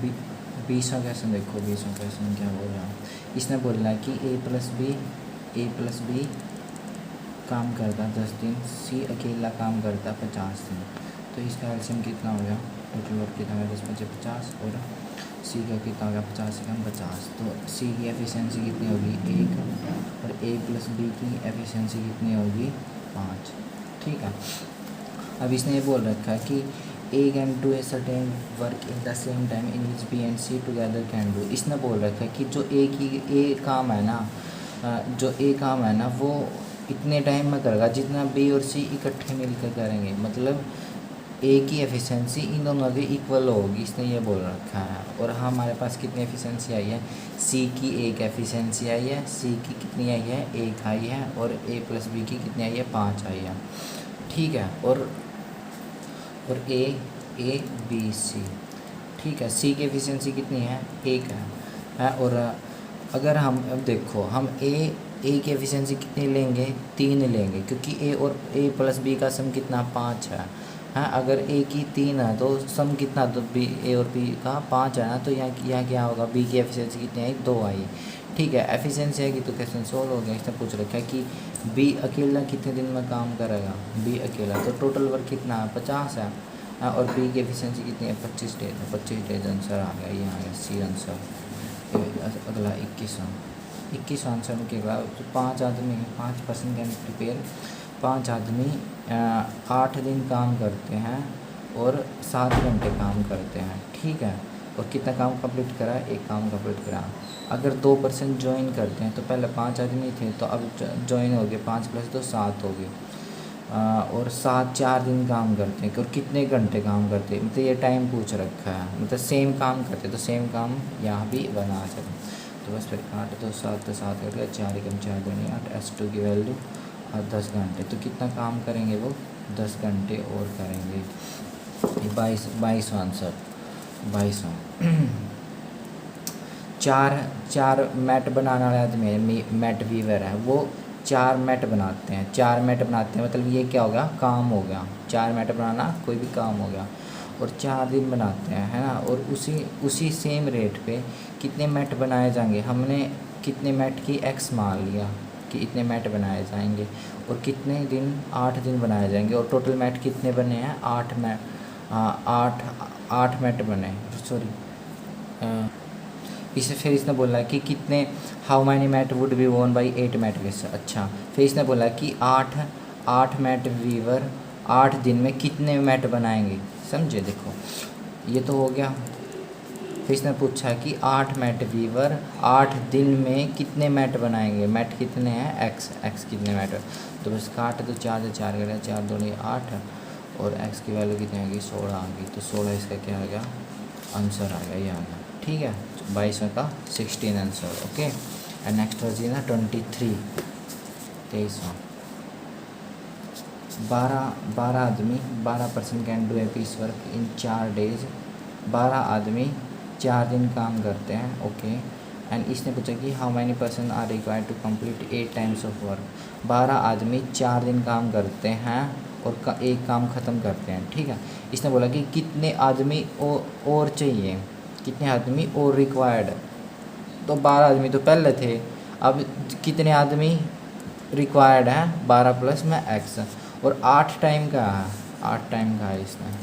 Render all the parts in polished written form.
B 20वां question देखो, 20वां question क्या बोल रहा है। इसने बोला है कि ए प्लस बी काम करता 10 दिन, सी अकेला काम करता 50 दिन। तो इसका एलसीएम कितना हो गया, टोटल वर्क कितना हो गया 10 × 50, और सी का कितना हो गया 50 से कम 50। तो सी की एफिशिएंसी कितनी होगी 1, और ए प्लस बी की एफिशिएंसी कितनी होगी 5। ठीक है, अब इसने ये बोल रखा है कि A can do a certain work in the same time in which B and C together can do. इसने बोल रखा है कि जो ए काम है ना, जो ए काम है ना वो इतने टाइम में करेगा जितना बी और सी इकट्ठे मिलकर करेंगे। मतलब ए की एफिशिएंसी इन दोनों की इक्वल होगी, इसने ये बोल रखा है। और हमारे पास कितनी एफिशिएंसी आई है, सी की एक एफिशिएंसी आई है, सी की कितनी आई है 1 आई है, और ए प्लस बी की कितनी आई है 5 आई है। ठीक है, और ए बी सी, ठीक है, सी की एफिशिएंसी कितनी है 1 है। और अगर हम अब देखो हम ए की एफिशिएंसी कितनी लेंगे 3 लेंगे, क्योंकि ए और ए प्लस बी का सम कितना 5 है। अगर ए की 3 है तो सम कितना, तो बी ए और बी का 5 है ना, तो यहाँ क्या होगा, बी की एफिशिएंसी कितनी आई 2 आई। ठीक है, एफिशिएंसी आएगी तो क्वेश्चन सोल्व हो गया। इसने पूछ रखा है कि बी अकेला कितने दिन में काम करेगा, बी अकेला, तो टोटल वर्क कितना है 50 है। और बी की एफिशिएंसी कितनी है 25 डेज है, 25 डेज आंसर आ गया, ये आ गया सी आंसर। अगला 21वां आंसर में क्या, 5 आदमी 5% कैन प्रिपेयर, 5 आदमी 8 दिन काम करते हैं और 7 घंटे काम करते हैं। ठीक है, और कितना काम कंप्लीट करा, एक काम कंप्लीट करा। अगर 2% ज्वाइन करते हैं, तो पहले 5 आदमी थे तो अब ज्वाइन हो गए 5 + 2 7 हो गए। और 4 दिन काम करते हैं, और कितने घंटे काम करते हैं, मतलब ये टाइम पूछ रखा है, मतलब सेम काम करते तो सेम काम यहाँ भी बना सकते। तो बस फिर 8 × 2 = 7, तो 7 कट गया, 4 × 4 = 8, S2 की वैल्यू 10 घंटे। तो कितना काम करेंगे वो 10 घंटे और करेंगे। ये 22वां आंसर, 22वां। चार मैट बनाने वाले आदमी है, मैट वीवर है, वो 4 मैट बनाते हैं, 4 मैट बनाते हैं, मतलब ये क्या हो गया, काम हो गया। 4 मैट बनाना कोई भी काम हो गया, और 4 दिन बनाते हैं, है ना। और उसी सेम रेट पे कितने मैट बनाए जाएंगे, हमने कितने मैट की एक्स मान लिया कि इतने मैट बनाए जाएंगे, और कितने दिन 8 दिन बनाए जाएंगे, और टोटल मैट कितने बने हैं 8 मैट, 8 मैट बने, सॉरी। इसे फिर इसने बोला है कि कितने, how many mat would be woven by 8 mat weavers. अच्छा, फिर इसने बोला है कि 8 मैट वीवर 8 दिन में कितने मैट बनाएंगे, समझे। देखो ये तो हो गया। फिर इसने पूछा है कि 8 मैट वीवर 8 दिन में कितने मैट बनाएंगे, मैट कितने हैं एक्स कितने मैट। तो बस काट दो, 4 से 4 करें, 4 2 8, और एक्स की वैल्यू कितनी आ गई 16 आ गई। तो 16 इसका क्या आ गया, आंसर आ गया, ये आ गया। ठीक है, 22 का 16 आंसर। ओके, एंड नेक्स्ट हो ना 23, 23वां। 12 आदमी 12% can do a piece work in 4 days. 12 आदमी 4 दिन काम करते हैं। ओके, एंड इसने पूछा कि how many person are required to complete 8 times of work. 12 आदमी 4 दिन काम करते हैं और एक काम ख़त्म करते हैं। ठीक है, इसने बोला कि कितने आदमी और चाहिए, कितने आदमी और रिक्वायर्ड। तो 12 आदमी तो पहले थे, अब कितने आदमी रिक्वायर्ड हैं 12 प्लस में एक्स, और 8 टाइम का है, 8 टाइम का है इसमें,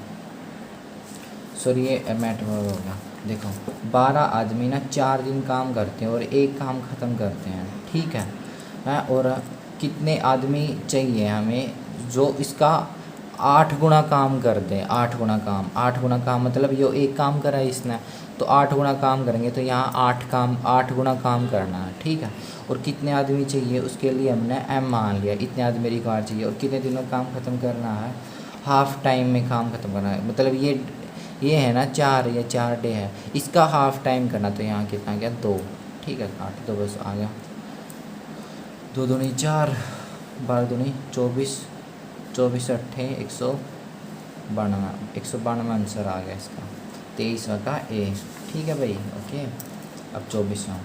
सॉरी ये मैट हो गया। देखो 12 आदमी ना 4 दिन काम करते हैं और एक काम ख़त्म करते हैं। ठीक है, और कितने आदमी चाहिए हमें जो इसका 8 गुना काम कर दें, 8 गुना काम, 8 गुना काम मतलब जो एक काम करा है इसने, तो 8 गुना काम करेंगे, तो यहाँ 8 गुना काम करना है। ठीक है, और कितने आदमी चाहिए उसके लिए हमने m मान लिया, इतने आदमी रिक्वायर चाहिए, और कितने दिनों में काम ख़त्म करना है, हाफ़ टाइम में काम ख़त्म करना है। मतलब ये है ना 4, या 4 डे है, इसका हाफ़ टाइम करना, तो यहाँ कितना गया 2। ठीक है, काट दो, बस आ गया 2 दूनी 4, 12 दूनी 24, 24 8 192, 192 आंसर आ गया इसका, 23वां का ए। ठीक है भाई, ओके। अब 24वां,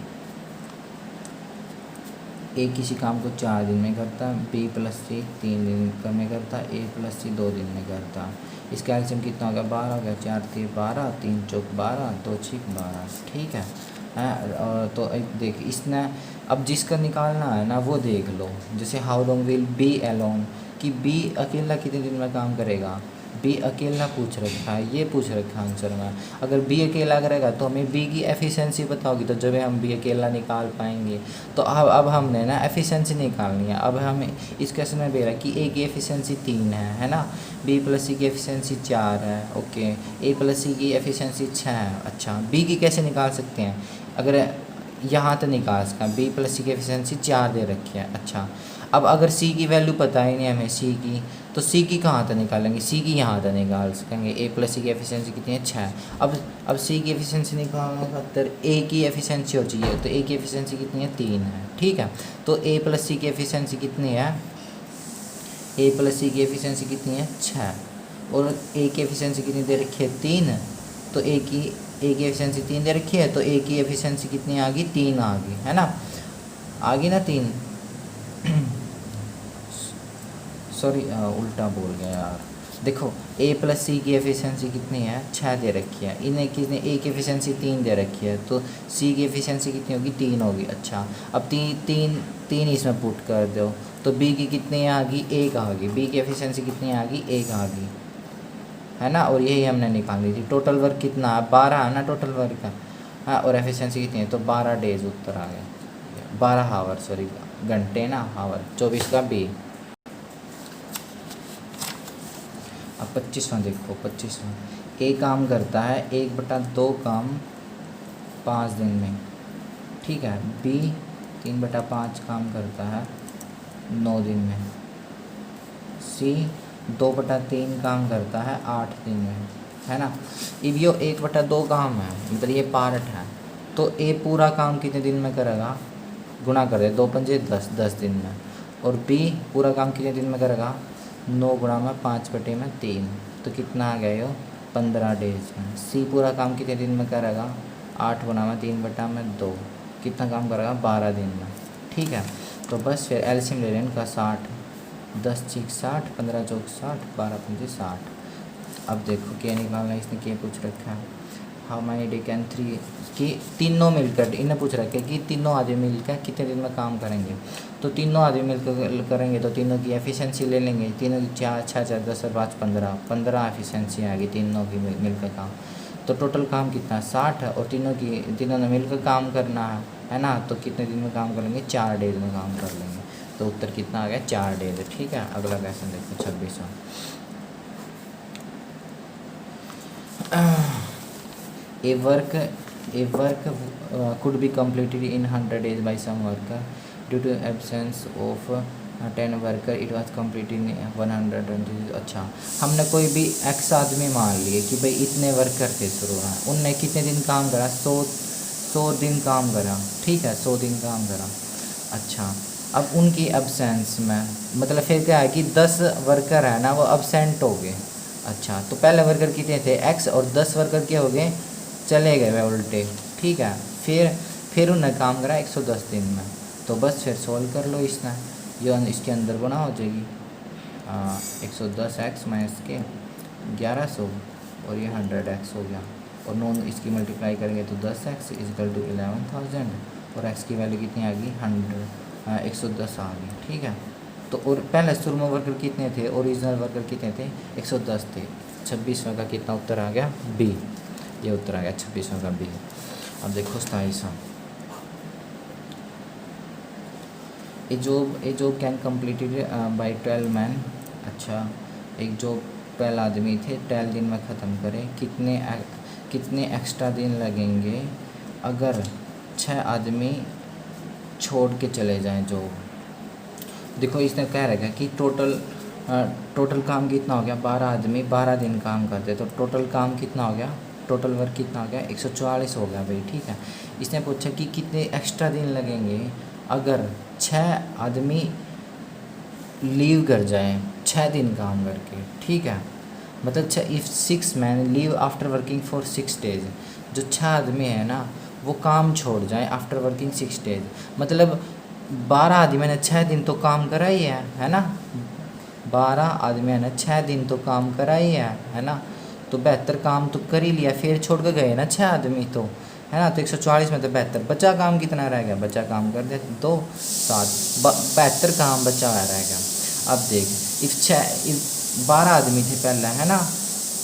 ए किसी काम को 4 दिन में करता, बी + C 3 दिन में करता, ए + C 2 दिन में करता। इसका एलसीएम कितना हो गया 12 हो गया, 4 3 12, 3 चौक 12, 2 6 12, ठीक है। तो देख इसने अब जिसका निकालना है ना वो देख लो, जैसे how long will be alone, कि बी अकेला कितने दिन में काम करेगा, बी अकेला पूछ रखा है, ये पूछ रखा है आंसर में। अगर बी अकेला करेगा तो हमें बी की एफिशिएंसी बताओगी, तो जब हम बी अकेला निकाल पाएंगे। तो अब हमने ना एफिशिएंसी निकालनी है। अब हमें इस क्वेश्चन में दे रहा है कि ए की एफिशिएंसी 3 है ना, बी प्लस सी की एफिशिएंसी 4 है, ओके, ए प्लस सी की एफिशिएंसी 6 है। अच्छा, बी की कैसे निकाल सकते हैं, अगर यहाँ तो निकाल सकते हैं, बी प्लस सी की एफिशिएंसी 4 दे रखी है। अच्छा, अब अगर सी की वैल्यू पता ही नहीं हमें सी की, तो सी की कहाँ तक निकालेंगे, सी की यहाँ तक निकाल सकेंगे। ए प्लस सी की एफिशिएंसी कितनी है 6। अब सी की एफिशिएंसी निकालने खातर ए की एफिशिएंसी हो चाहिए, तो ए की एफिशिएंसी कितनी है 3 है, ठीक है। तो ए प्लस सी की एफिशिएंसी कितनी है, ए प्लस सी की एफिशिएंसी कितनी है 6, और ए की एफिशिएंसी कितनी दे रखी है 3, तो ए की एफिशिएंसी 3 दे रखी है, तो ए की एफिशिएंसी कितनी आ गई 3 आ गई, है ना, आ गई ना 3। सॉरी उल्टा बोल गया यार। देखो ए प्लस सी की एफिशिएंसी कितनी है 6 दे रखी है, इन्हें कितने ए की एफिशिएंसी 3 दे रखी है, तो सी की एफिशिएंसी कितनी होगी 3 होगी। अच्छा, अब तीन इसमें पुट कर दो, तो बी की कितनी आ गई 1 आ गई, बी की एफिशिएंसी कितनी आ गई 1 आ गई, है ना, और यही हमने निकाली थी। टोटल वर्क कितना है 12 है ना टोटल वर्क का, हाँ, और एफिशिएंसी कितनी है, तो 12 डेज उत्तर आ गया, 12 हावर, सॉरी घंटे ना हावर, 24 का बी। अब 25वां देखो, 25वां, ए काम करता है 1/2 काम 5 दिन में, ठीक है। बी 3/5 काम करता है 9 दिन में। सी 2/3 काम करता है 8 दिन में, है ना। अब यो 1/2 काम है, मतलब ये पार्ट है, तो ए पूरा काम कितने दिन में करेगा, गुणा कर दे, 2 पंजे 10, 10 दिन में। और बी पूरा काम कितने दिन में करेगा, 9 गुणा में 5/3, तो कितना आ गया यो 15 डेज में। सी पूरा काम कितने दिन में करेगा, 8 गुणा में 3/2, कितना काम करेगा 12 दिन में, ठीक है। तो बस फिर एलसीएम ले लें इनका 60, 10 6 60, 15 चौक 60, 12 पंजे 60। अब देखो क्या निकालना है, इसने क्या पूछ रखा है, हाउ मैनी डे कैन 3, कि तीनों मिलकर, इन्हें पूछ रखा है कि तीनों आदमी मिलकर कितने दिन में काम करेंगे। तो तीनों आदमी मिलकर करेंगे तो तीनों की एफिशिएंसी ले लेंगे, तीनों की 4 6 4 10 और 5 15 एफिशिएंसी आ गई तीनों की मिलकर काम। तो टोटल काम कितना 60 है, और तीनों ने मिलकर काम करना है ना, तो कितने दिन में काम करेंगे 4 डेज में काम कर लेंगे। तो उत्तर कितना आ गया 4 डेज, ठीक है। अगला क्वेश्चन देखो 26वां, A work could be completed in 100 days by some worker. Due to absence of 10 worker, it was completed in 120 days. अच्छा, हमने कोई भी x आदमी मान लिए कि भाई इतने वर्कर थे शुरू में, उनने कितने दिन काम करा, 100 दिन काम करा, ठीक है, 100 दिन काम करा। अच्छा, अब उनकी एब्सेंस में मतलब फिर क्या है कि 10 वर्कर है ना वो अब्सेंट हो गए। अच्छा, तो पहले वर्कर कितने थे x, और 10 वर्कर क्या हो गए, चले गए वह उल्टे, ठीक है। फिर उन्हें काम करा 110 दिन में। तो बस फिर सोल्व कर लो इसने, ये इसके अंदर गुना हो जाएगी 110x माइनस के 1100, और ये 100x हो गया, और नॉन इसकी मल्टीप्लाई करेंगे तो 10x इजकल टू 11,000, और x की वैल्यू कितनी आ गई 110 आ गई, ठीक है। तो और पहले शुरू में वर्कर कितने थे, ओरिजिनल वर्कर कितने थे 110 थे। 26वां का कितना उत्तर आ गया बी, ये उत्तर आ गया 26वां का बी। अब देखो 27वां, A job can completed by 12 man. अच्छा, एक जॉब पहला आदमी थे 12 दिन में ख़त्म करें, कितने एक्स्ट्रा दिन लगेंगे अगर 6 आदमी छोड़ के चले जाएं जॉब। देखो इसने कह रखा है कि टोटल काम कितना हो गया, 12 आदमी 12 दिन काम करते, तो टोटल काम कितना हो गया, टोटल वर्क कितना हो गया 144 हो गया भाई, ठीक है। इसने पूछा कि कितने एक्स्ट्रा दिन लगेंगे अगर 6 आदमी लीव कर जाएं 6 दिन काम करके, ठीक है। मतलब if 6 man leave after working for 6 days, जो 6 आदमी है ना वो काम छोड़ जाएं आफ्टर वर्किंग 6 डेज, मतलब 12 आदमी ने 6 दिन तो काम करा ही है ना, 12 आदमी है ना 6 दिन तो काम करा ही है ना, तो 72 काम तो कर ही लिया, फिर छोड़ के गए ना 6 आदमी तो, है ना। तो 140 में तो 72 बचा काम कितना रह गया, बचा काम कर दे 2 7 72 काम बचा हुआ रह गया। अब देख इफ 12 आदमी थे पहले, है ना,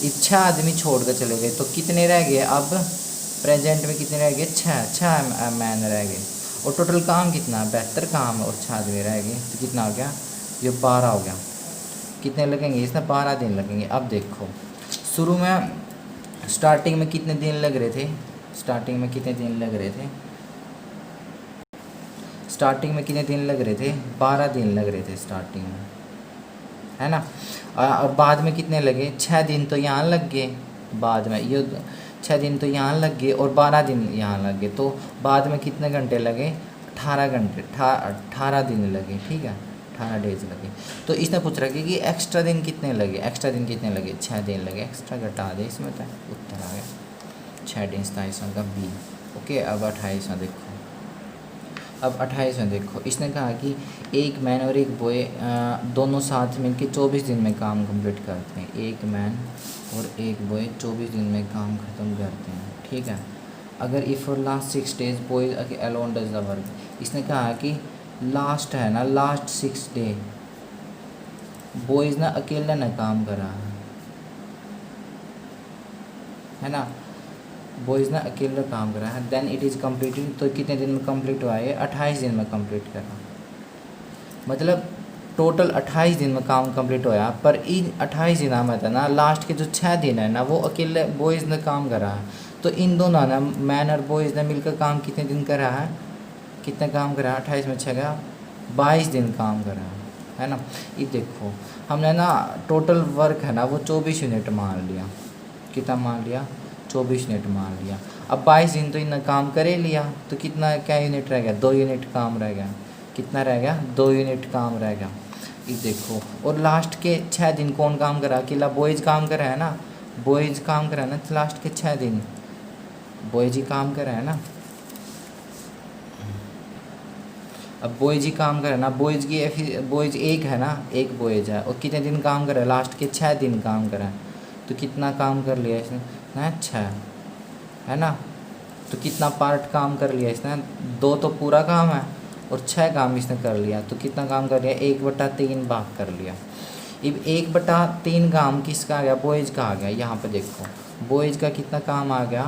इफ 6 आदमी छोड़ कर चले गए तो कितने रह गए, अब प्रेजेंट में कितने रह गए, 6 मैन रह गए, और टोटल काम कितना 72 काम और 6 आदमी रह गए, तो कितना हो गया, ये 12 हो गया। कितने लगेंगे इसमें, 12 दिन लगेंगे। अब देखो शुरू में स्टार्टिंग में कितने दिन लग रहे थे, स्टार्टिंग में कितने दिन लग रहे थे, स्टार्टिंग में कितने दिन लग रहे थे, 12 दिन लग रहे थे स्टार्टिंग में, है ना। और बाद में कितने लगे, 6 दिन तो यहाँ लग गए, बाद में ये 6 दिन तो यहाँ लग गए और 12 दिन यहाँ लग गए, तो बाद में कितने घंटे लगे, 18 घंटे, 18 दिन लगे, ठीक है, 18 डेज लगे। तो इसने पूछ रहा है कि एक्स्ट्रा दिन कितने लगे, एक्स्ट्रा दिन कितने लगे, 6 दिन लगे, एक्स्ट्रा घटा दे इसमें, तो उत्तर आ गया 6 दिन 27 का बी। ओके, अब 28 देखो, अब 28 में देखो, इसने कहा कि एक मैन और एक बॉय दोनों साथ मिलकर 24 दिन में काम कंप्लीट करते हैं, एक मैन और एक बॉय 24 दिन में काम ख़त्म करते हैं, ठीक है। अगर if for last 6 days boy alone does the work, इसने कहा कि लास्ट है ना, लास्ट 6 डे बॉयज़ ना अकेला ना काम करा है ना, बॉयज़ ना अकेला काम करा है, देन इट इज़ कम्प्लीटेड, तो कितने दिन में कंप्लीट हुआ है, 28 दिन में कंप्लीट करा, मतलब टोटल 28 दिन में काम कंप्लीट होया, पर इन 28 दिन में था ना लास्ट के जो 6 दिन है ना वो अकेले बॉयज़ ने काम करा है, तो इन दोनों ना मैन और बॉयज़ ने मिलकर काम कितने दिन करा है, कितने काम करा है, 28 में 6 गया 22 दिन काम करा है ना। ये देखो हमने ना टोटल वर्क है ना वो 24 यूनिट मान लिया, कितना मान लिया, 24 यूनिट मान लिया। अब 22 दिन तो इन्हें काम करे लिया, तो कितना क्या यूनिट रह गया, 2 यूनिट काम रह गया, कितना रह गया, 2 यूनिट काम रह गया। ये देखो, और लास्ट के 6 दिन कौन काम करा, अकेला बॉयज़ काम करा है ना, बॉयज़ काम करा है ना, तो लास्ट के 6 दिन बॉयज़ ही काम करा है ना। अब बॉयज़ ही काम करे ना, बॉयज़ एक है ना, एक बॉयज़ है, और कितने दिन काम करे, लास्ट के 6 दिन काम करा, तो कितना काम कर लिया इसने ना, 6, है ना। तो कितना पार्ट काम कर लिया इसने, 2 तो पूरा काम है और 6 काम इसने कर लिया, तो कितना काम कर लिया, 1/3 भाग कर लिया। अब 1/3 काम किसका आ गया, बॉयज़ का आ गया। यहाँ पे देखो बॉयज़ का कितना काम आ गया,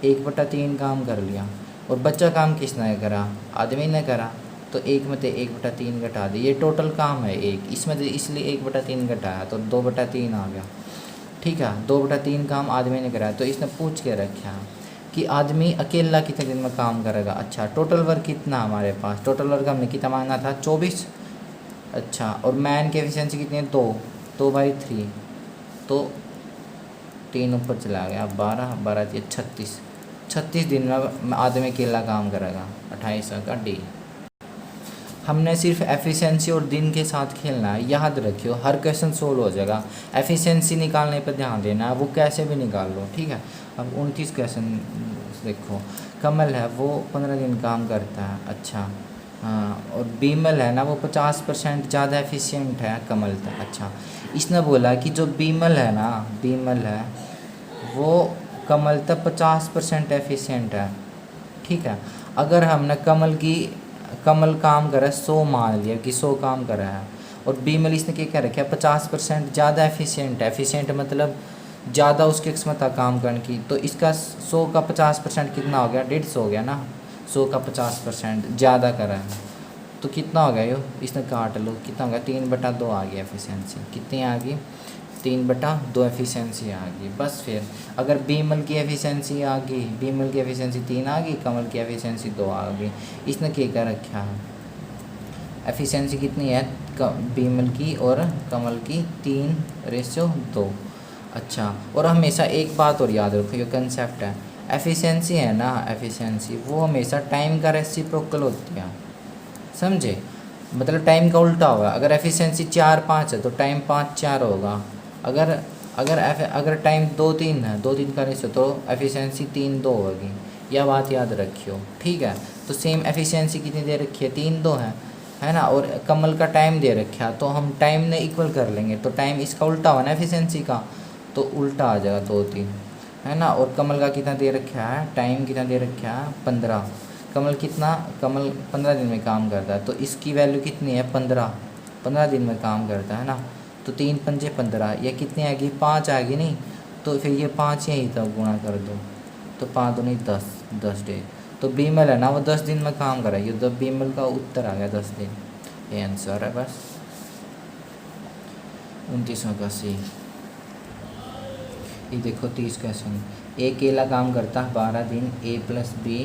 1/3 काम कर लिया, और बच्चा काम किसने करा, आदमी ने करा, तो 1 में से 1/3 घटा दी, ये टोटल काम है 1, इसमें से इसलिए 1/3 घटाया तो 2/3 आ गया, ठीक है। 2/3 काम आदमी ने कराया, तो इसने पूछ के रखा कि आदमी अकेला कितने दिन में काम करेगा। अच्छा, टोटल वर्क कितना हमारे पास, टोटल वर्क हमने कितना मांगना था, 24। अच्छा, और मैन की एफिशिएंसी कितनी है, 2/3, तो 3 ऊपर चला गया, 12 36 दिन में आदमी अकेला काम करेगा। 28 का डी। हमने सिर्फ एफिशिएंसी और दिन के साथ खेलना है, याद रखियो हर क्वेश्चन सोल्व हो जाएगा। एफिशिएंसी निकालने पर ध्यान देना है, वो कैसे भी निकाल लो, ठीक है। अब 29 क्वेश्चन देखो, कमल है वो 15 दिन काम करता है, अच्छा हाँ, और बीमल है ना वो 50% ज़्यादा एफिशिएंट है कमल तक। अच्छा, इसने बोला कि जो बीमल है ना, बीमल है वो कमल तक 50% एफिशिएंट है, ठीक है। अगर हमने कमल काम करा 100 मान लिया कि 100 काम करा है, और बीमल इसने क्या कह रखा है 50% ज़्यादा एफिशिएंट है, एफिशिएंट मतलब ज़्यादा उसकी क्षमता काम करने की, तो इसका 100 का 50% कितना हो गया, 150 हो गया ना। 100 का 50% ज़्यादा करा है तो कितना हो गया, यो इसने काट लो, कितना हो गया, 3/2 आ गया एफिशिएंसी, कितनी आ गई, 3/2 एफिशिएंसी आ गई। बस फिर अगर बीमल की एफिशिएंसी आ गई, बीमल की एफिशिएंसी 3 आ गई, कमल की एफिशिएंसी 2 आ गई। इसने क्या कर रखा है, एफिशिएंसी कितनी है बीमल की और कमल की, 3:2। अच्छा, और हमेशा एक बात और याद रखो, ये कंसेप्ट है, एफिशिएंसी है ना, एफिशिएंसी वो हमेशा टाइम का रेसिप्रोकल होती है, समझे, मतलब टाइम का उल्टा होगा। अगर एफिशिएंसी 4-5 है तो टाइम 5-4 होगा। अगर टाइम 2-3 है, 2-3 का रेशियो, तो एफिशिएंसी 3-2 होगी। यह बात याद रखियो, ठीक है। तो सेम एफिशिएंसी कितनी दे रखी है, 3-2 है, है ना, और कमल का टाइम दे रखा, तो हम टाइम ने इक्वल कर लेंगे, तो टाइम इसका उल्टा हुआ ना एफिशिएंसी का, तो उल्टा आ जाएगा 2-3, है ना। और कमल का कितना दे रखा है, टाइम कितना दे रखा है 15। कमल 15 दिन में काम करता है, तो इसकी वैल्यू कितनी है 15 दिन में काम करता है ना। तो 3 पंजे 15, ये कितनी आएगी 5 आएगी नहीं, तो फिर ये 5 यहीं तक गुणा कर दो, तो 5 दूनी 10 डे। तो बीमल है ना वो 10 दिन में काम कराएगी, तो बीमल का उत्तर आ गया 10 दिन, ये आंसर है बस। 29वां का सी। ये देखो 30 क्वेश्चन, ए अकेला काम करता है 12 दिन, ए प्लस बी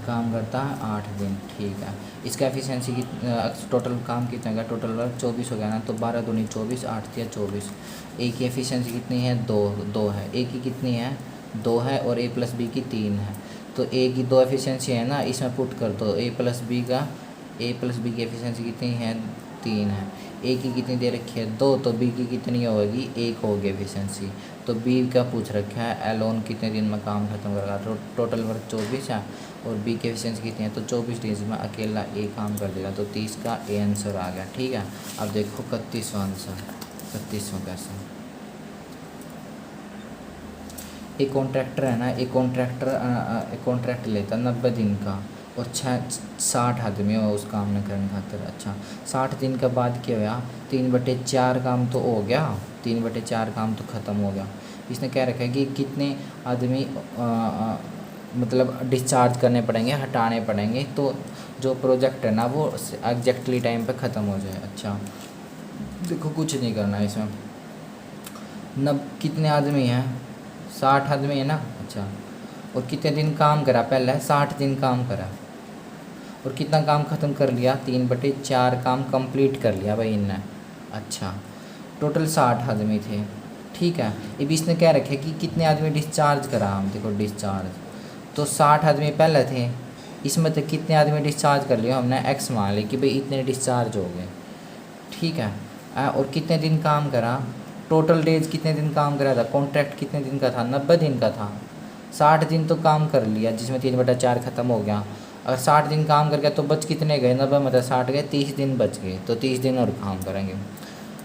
काम करता है 8 दिन, ठीक है। इसका एफिशिएंसी की टोटल काम कितना का, टोटल वर्क 24 हो गया ना, तो 12 दूनी 24, 8 या 24। ए की एफिशिएंसी कितनी है 2 है, ए की कितनी है 2 है, और ए प्लस बी की 3 है। तो ए की 2 एफिशिएंसी है ना, इसमें पुट कर दो, ए प्लस बी की एफिशिएंसी कितनी है 3 है। ए की कितनी दे रखी है 2, तो बी की कितनी होगी 1 होगी एफिशिएंसी। तो बी का पूछ रखा है एलोन कितने दिन में काम खत्म करेगा, टोटल वर्क 24 है, और बी की एफिशिएंसी कितनी है, तो 24 डेज में अकेला ए काम कर देगा, तो 30 का ए आंसर आ गया, ठीक है। अब देखो 31वां आंसर, 31वां क्वेश्चन। एक कॉन्ट्रैक्टर है ना, एक कॉन्ट्रैक्ट लेता 90 दिन का, और 60 आदमी हो उस काम में करने खातिर। अच्छा, 60 दिन के बाद क्या हुआ, 3/4 काम तो हो गया, 3/4 काम तो ख़त्म हो गया। इसने क्या रखा है कि कितने आदमी मतलब डिस्चार्ज करने पड़ेंगे, हटाने पड़ेंगे, तो जो प्रोजेक्ट है ना वो एग्जैक्टली टाइम पे ख़त्म हो जाए। अच्छा देखो कुछ नहीं करना है इसमें, कितने आदमी हैं 60 आदमी है ना। अच्छा, और कितने दिन काम करा, पहले 60 दिन काम करा, और कितना काम ख़त्म कर लिया 3/4 काम कंप्लीट कर लिया भाई इनने। अच्छा, टोटल 60 आदमी थे, ठीक है। ये भी इसने क्या रखे कि कितने आदमी डिस्चार्ज करा, हम देखो डिस्चार्ज, तो 60 आदमी पहले थे, इसमें तो कितने आदमी डिस्चार्ज कर लिया हमने एक्स मान ली कि भाई इतने डिस्चार्ज हो गए, ठीक है। और कितने दिन काम करा, टोटल डेज कितने दिन काम करा था, कॉन्ट्रैक्ट कितने दिन का था 90 दिन का था, 60 दिन तो काम कर लिया जिसमें 3/4 ख़त्म हो गया। अगर 60 दिन काम कर गया तो बच कितने गए, 90 मतलब 60 गए, 30 दिन बच गए, तो 30 दिन और काम करेंगे।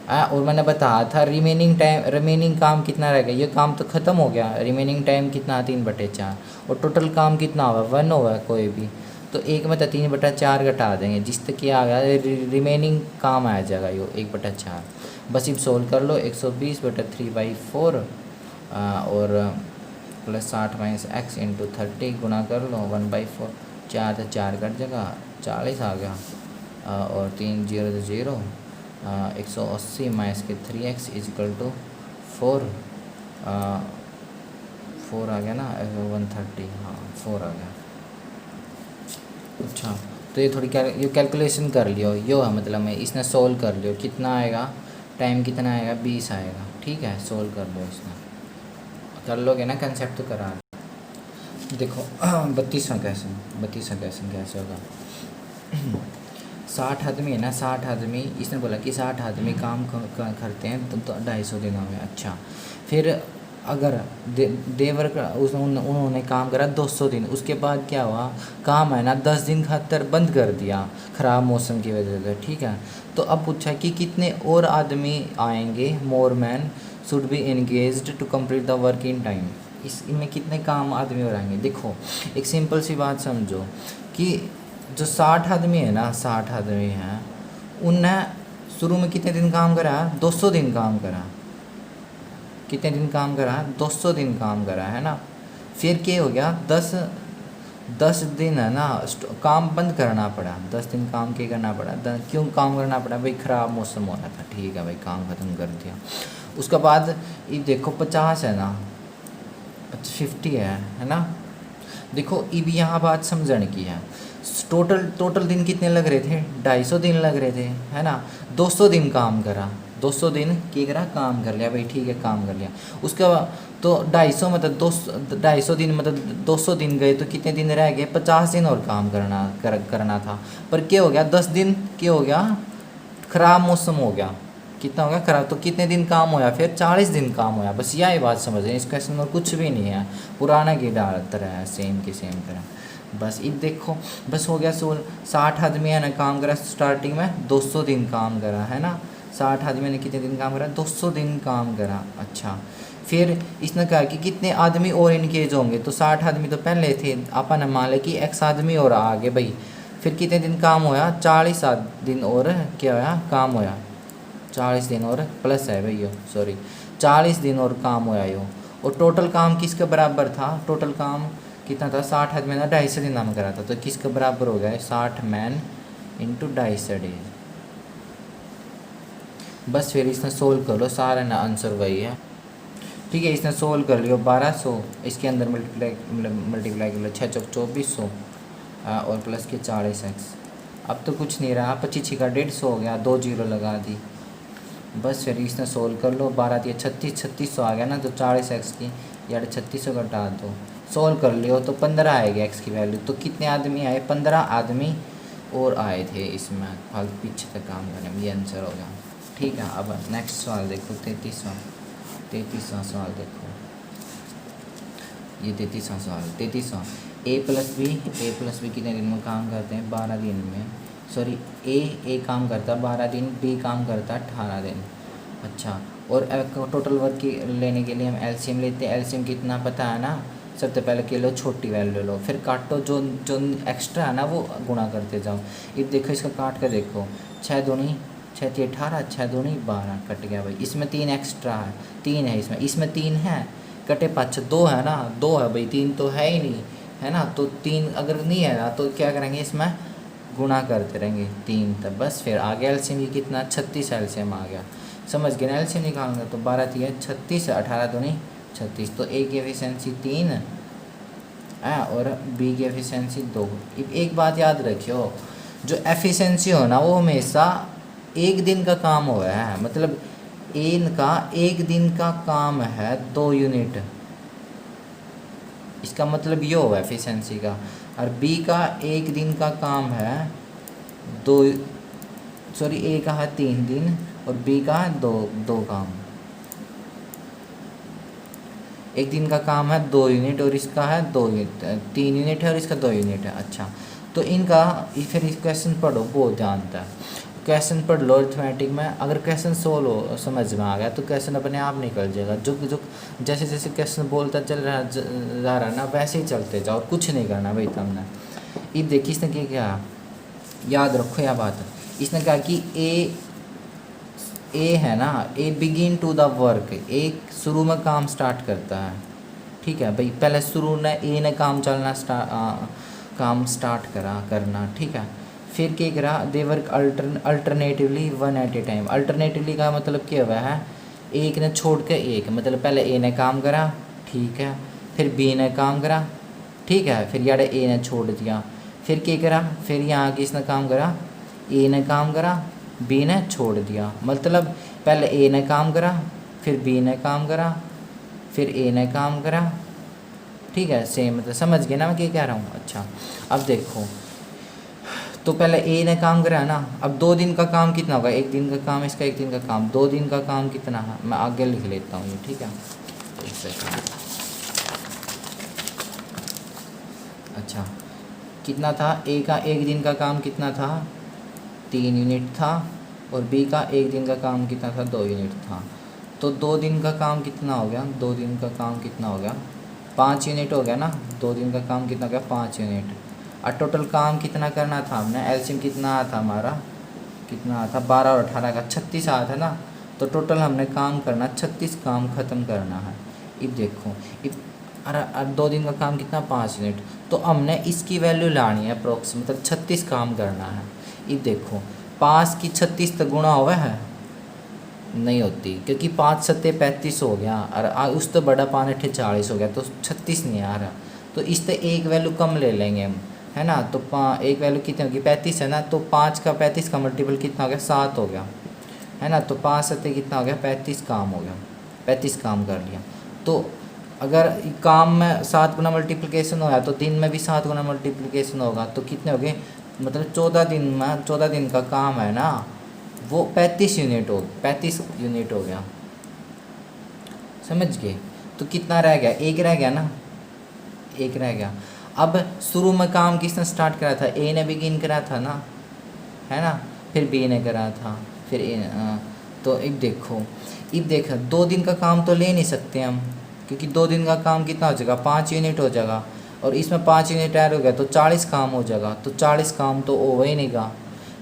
और मैंने बताया था रिमेनिंग काम कितना रह गया, ये काम तो ख़त्म हो गया, रिमेनिंग टाइम कितना 3/4, और टोटल काम कितना हुआ 1 हुआ कोई भी, तो एक में तो 3/4 घटा देंगे, जिस तक क्या आ गया रिमेनिंग काम आ जाएगा ये 1/4। बस इब सोल्व कर लो, 120/3/4 और प्लस 60 माइनस एक्स इंटू 30 गुना कर लो 1/4, 4 से 4 कट जगह 40 आ गया, और 3 0 तो 0, 180 माइनस के 3x इजिकल टू 4 आ गया ना 130, हाँ 4 आ गया। अच्छा, तो ये थोड़ी ये कैलकुलेशन कर लियो, यो है मतलब मैं इसने सोल्व कर लियो, कितना आएगा टाइम कितना आएगा 20 आएगा, ठीक है। सोल्व कर लो, इसने कर लोगे ना, कंसेप्ट तो करा। देखो 32वां क्वेश्चन कैसे होगा। 60 आदमी है ना, 60 आदमी, इसने बोला कि 60 आदमी काम करते हैं तो 250 दिनों में। अच्छा, फिर अगर देवर का उन्होंने काम करा 200 दिन, उसके बाद क्या हुआ, काम है ना 10 दिन खातर बंद कर दिया ख़राब मौसम की वजह से, ठीक है। तो अब पूछा कि कितने और आदमी आएंगे, more man should be engaged to complete the work in time, इसमें कितने काम आदमी और आएंगे। देखो एक सिंपल सी बात समझो कि जो 60 आदमी है ना, 60 आदमी हैं, उनने शुरू में कितने दिन काम करा, 200 दिन काम करा, कितने दिन काम करा 200 दिन काम करा, है ना। फिर क्या हो गया 10 दिन है ना काम बंद करना पड़ा, 10 दिन काम क्या करना पड़ा, क्यों काम करना पड़ा भाई, ख़राब मौसम हो रहा था, ठीक है भाई काम ख़त्म कर दिया। उसके बाद ये देखो 50 है ना, 50 है ना। देखो ये भी यहाँ बात समझने की है, टोटल दिन कितने लग रहे थे, 250 दिन लग रहे थे, है ना। 200 दिन काम करा, 200 दिन क्या करा काम कर लिया भाई, ठीक है काम कर लिया। उसके बाद तो 250 मतलब 250 दिन मतलब 200 दिन गए, तो कितने दिन रह गए, 50 दिन और काम करना था। पर क्या हो गया 10 दिन क्या हो गया, ख़राब मौसम हो गया, कितना हो गया खराब। तो कितने दिन काम होया, फिर 40 दिन काम होया। बस यही बात समझ रहे हैं, इस क्वेश्चन में कुछ भी नहीं है, पुराना की तरह है, सेम की सेम तरह। बस ये देखो, बस हो गया 60 आदमी है ना काम करा स्टार्टिंग में, 200 दिन काम करा है ना। 60 आदमी ने कितने दिन काम करा, 200 दिन काम करा। अच्छा, फिर इसने कहा कि कितने आदमी और इनकेज होंगे, तो 60 आदमी तो पहले थे, अपन मान ले कि x आदमी और आगे भाई। फिर कितने दिन काम होया, 40 दिन और क्या होया काम होया, 40 दिन और प्लस है भैया, सॉरी 40 दिन और काम होया यो। और टोटल काम किसके बराबर था, टोटल काम कितना था, 60 आदमी ने 250 दिन काम करा था, तो किसके बराबर हो गया 60 मैन इंटू 250 डेज। बस फिर इसने सोल्व कर लो, सारा ना आंसर वही है। ठीक है, इसने सोल्व कर लियो 1200, इसके अंदर मल्टीप्लाई कर लो 6 चौक 2400 और प्लस के 40x। अब तो कुछ नहीं रहा, 25 का 150 हो गया, 2 जीरो लगा दी। बस फिर इसने सोल्व कर लो, 12 दिया 3600 आ गया ना, तो 40x की यार 3600 का घटा दो, सोल्व कर लियो तो 15 आएगी x की वैल्यू। तो कितने आदमी आए, 15 आदमी और आए थे इसमें, फाल पीछे तक काम करने में, ये आंसर हो गया। ठीक है, अब नेक्स्ट सवाल देखो, 33वां सवाल देखो, ये 33वां सवाल, 33वां। ए प्लस बी कितने दिन में काम करते हैं, 12 दिन में। सॉरी, ए काम करता है 12 दिन, बी काम करता है 18 दिन। अच्छा, और टोटल वर्क की लेने के लिए हम एलसीएम लेते हैं। एलसीएम कितना पता है ना, सबसे पहले के लो छोटी वैल्यू लो, फिर काटो, जो जो एक्स्ट्रा है ना वो गुणा करते जाओ। ये देखो, इसका काट कर देखो, 6 दूनी 6 × 18, 6 दूनी 12, कट गया भाई। इसमें 3 एक्स्ट्रा है, 3 है इसमें 3 है, कटे 5 2 है ना, 2 है भाई, 3 तो है ही नहीं, है ना। तो 3 अगर नहीं है ना तो क्या करेंगे, इसमें गुणा करते रहेंगे 3 तक। बस फिर आ गया एलसीएम की कितना, 36 एलसीएम आ गया। समझ गए ना, एलसीएम निकालूंगा तो 12 3 36, 18 दूनी 36। तो ए की एफिशिएंसी 3 है और बी की एफिशिएंसी 2। एक बात याद रखियो, जो एफिशिएंसी हो ना वो हमेशा एक दिन का काम हुआ है, मतलब इनका एक दिन का काम है 2 यूनिट, इसका मतलब ये हुआ एफिशिएंसी का। और बी का एक दिन का काम है 2, सॉरी ए का है 3 दिन और बी का है 2 काम। एक दिन का काम है 2 यूनिट और इसका है 3 यूनिट है और इसका 2 यूनिट है। अच्छा, तो इनका फिर इस क्वेश्चन पढ़ो, बहुत जानता है, क्वेश्चन पढ़ लो अर्थमेटिक में। अगर क्वेश्चन सोल्व हो समझ में आ गया तो क्वेश्चन अपने आप निकल जाएगा। जो जैसे जैसे क्वेश्चन बोलता चल रहा जा रहा ना, वैसे ही चलते जाओ, और कुछ नहीं करना भाई तुमने। ये देखिए इसने क्या याद रखो यह बात, इसने कहा कि ए है ना, ए बिगिन टू द वर्क, ए शुरू में काम स्टार्ट करता है। ठीक है भाई, पहले शुरू में ए ने काम काम स्टार्ट करना। ठीक है, फिर क्या करा, they work alternatively 1 at a time. Alternatively का मतलब क्या हुआ है, एक ने छोड़ के एक, मतलब पहले ए ने काम करा, ठीक है, फिर बी ने काम करा, ठीक है, फिर यार ए ने छोड़ दिया, फिर क्या करा, फिर यहाँ किसने काम करा, ए ने काम करा, बी ने छोड़ दिया। मतलब पहले ए ने काम करा, फिर बी ने काम करा, फिर ए ने काम करा। ठीक है, सेम, मतलब समझ गए ना मैं क्या कह रहा हूँ। अच्छा, अब देखो, तो पहले ए ने काम करा है ना, अब 2 दिन का काम कितना होगा, एक दिन का काम इसका, एक दिन का काम, 2 दिन का काम कितना है, मैं आगे लिख लेता हूँ ये। ठीक है, एक सेकंड। अच्छा, कितना था, ए का एक दिन का काम कितना था, 3 यूनिट था, और बी का एक दिन का काम कितना था, 2 यूनिट था। तो 2 दिन का काम कितना हो गया, 2 दिन का काम कितना हो गया, 5 यूनिट हो गया ना। 2 दिन का काम कितना हो गया, 5 यूनिट। और टोटल काम कितना करना था हमने, एलसीएम कितना आया था हमारा, कितना आया था 12 और 18 का 36 आया था ना। तो टोटल हमने काम करना 36 काम ख़त्म करना है। अब देखो, अब 2 दिन का काम कितना, 5 यूनिट, तो हमने इसकी वैल्यू लानी है अप्रोक्स, मतलब 36 काम करना है। अब देखो, 5 की 36 तक गुणा हुआ है, नहीं होती, क्योंकि 5 सत्ते 35 हो गया, और उस तो बड़ा 5 अट्ठे 40 हो गया, तो 36 नहीं आ रहा। तो इस पर एक वैल्यू कम ले लेंगे हम, है ना। तो एक वैल्यू कितनी होगी, 35 है ना, तो 5 का 35 का मल्टीपल कितना हो गया, 7 हो गया, है ना। तो 5 सत्ते कितना हो गया, 35 काम हो गया, 35 काम कर लिया। तो अगर काम में 7 गुना मल्टीप्लिकेशन होगा तो दिन में भी 7 गुना मल्टीप्लिकेशन होगा, तो कितने हो गए, मतलब 14 दिन में, 14 दिन का काम है ना, वो 35 यूनिट हो गया, समझ गए। तो कितना रह गया, एक रह गया ना, एक रह गया। अब शुरू में काम किसने स्टार्ट करा था, ए ने बिगिन करा था ना, है ना, फिर बी ने करा था, फिर तो अब देखो, 2 दिन का काम तो ले नहीं सकते हम, क्योंकि 2 दिन का काम कितना हो जाएगा, 5 यूनिट हो जाएगा, और इसमें 5 यूनिट ऐड हो गया तो 40 काम हो जाएगा। तो 40 काम तो हो ही नहीं गा,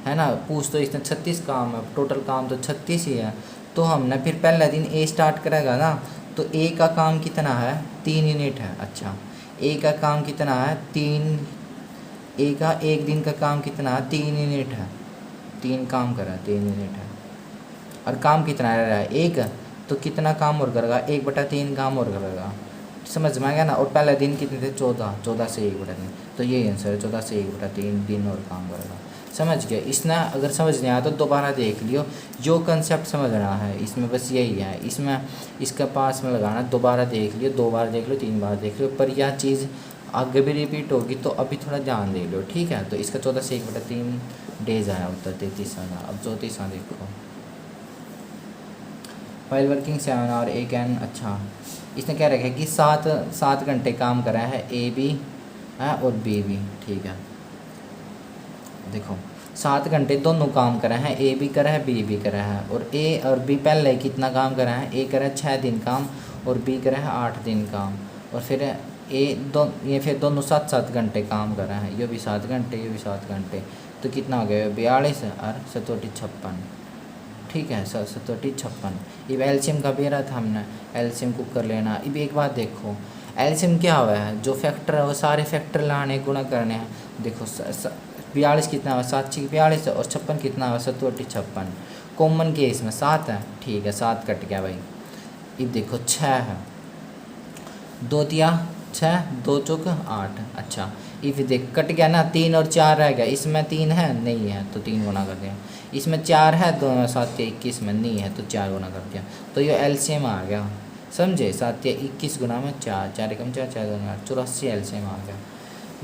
है ना। पूछ तो इसने 36 काम है, टोटल काम तो 36 ही है। तो हमने फिर पहला दिन ए स्टार्ट करेगा ना, तो ए का काम कितना है, 3 यूनिट है। अच्छा, ए का काम कितना है, 3, ए का एक दिन का काम कितना है, 3 यूनिट है, 3 काम करा, 3 यूनिट है। और काम कितना रह रहा है, 1, तो कितना काम और करेगा, 1/3 काम और करेगा, समझ में आ गया ना। और पहले दिन कितने थे, 14 से 1/3, तो यही आंसर है, 14 से 1/3 दिन और काम करेगा। समझ गया। इसने अगर समझ नहीं आया तो दोबारा देख लियो, जो कंसेप्ट समझना है इसमें बस यही है, इसमें इसका पास में लगाना, दोबारा देख लियो, 2 बार देख लो, 3 बार देख लो, पर यह चीज़ आगे भी रिपीट होगी, तो अभी थोड़ा ध्यान दे लो, ठीक है। तो इसका 14 से 1/3 डेज आया उत्तर 33 आना। अब 34 देखो, फाइल वर्किंग 7 और 1 एन। अच्छा, इसने क्या रखा है कि 7 घंटे काम करा है ए बी है और बी भी, ठीक है। देखो 7 घंटे दोनों काम करा है, ए भी करा है, बी भी करा है। और ए और बी पहले कितना काम करा है, ए करा है 6 दिन काम और बी करा है 8 दिन काम। और फिर ये फिर दोनों 7 घंटे काम करा है, ये भी 7 घंटे, ये भी 7 घंटे। तो कितना हो गया, 42 और 7 56, ठीक है, 7 56। अब एलसीएम का भी रहा था हमने, एलसीएम को कर लेना। अब एक बात देखो, एलसीएम क्या हुआ है, जो फैक्टर है वो सारे फैक्टर लाने गुणा करने हैं। देखो 42 कितना हुआ, 7 6 42, और 56 कितना हुआ, 7 56। कॉमन के इसमें 7 है, ठीक है, 7 कट गया भाई। अब देखो 6 है, 2 दिया 6, 2 चौक 8। अच्छा, इफ देख कट गया ना, 3 और 4 रह गया, इसमें 3 है नहीं है तो 3 गुना कर दिया, इसमें 4 है, 2 में 7 या 21 में नहीं है तो 4 गुना कर दिया, तो ये एलसीएम आ गया, समझे। 7 या 21 गुना में 4, 4 एकम 4, 4 दूना 84 एलसीएम आ गया।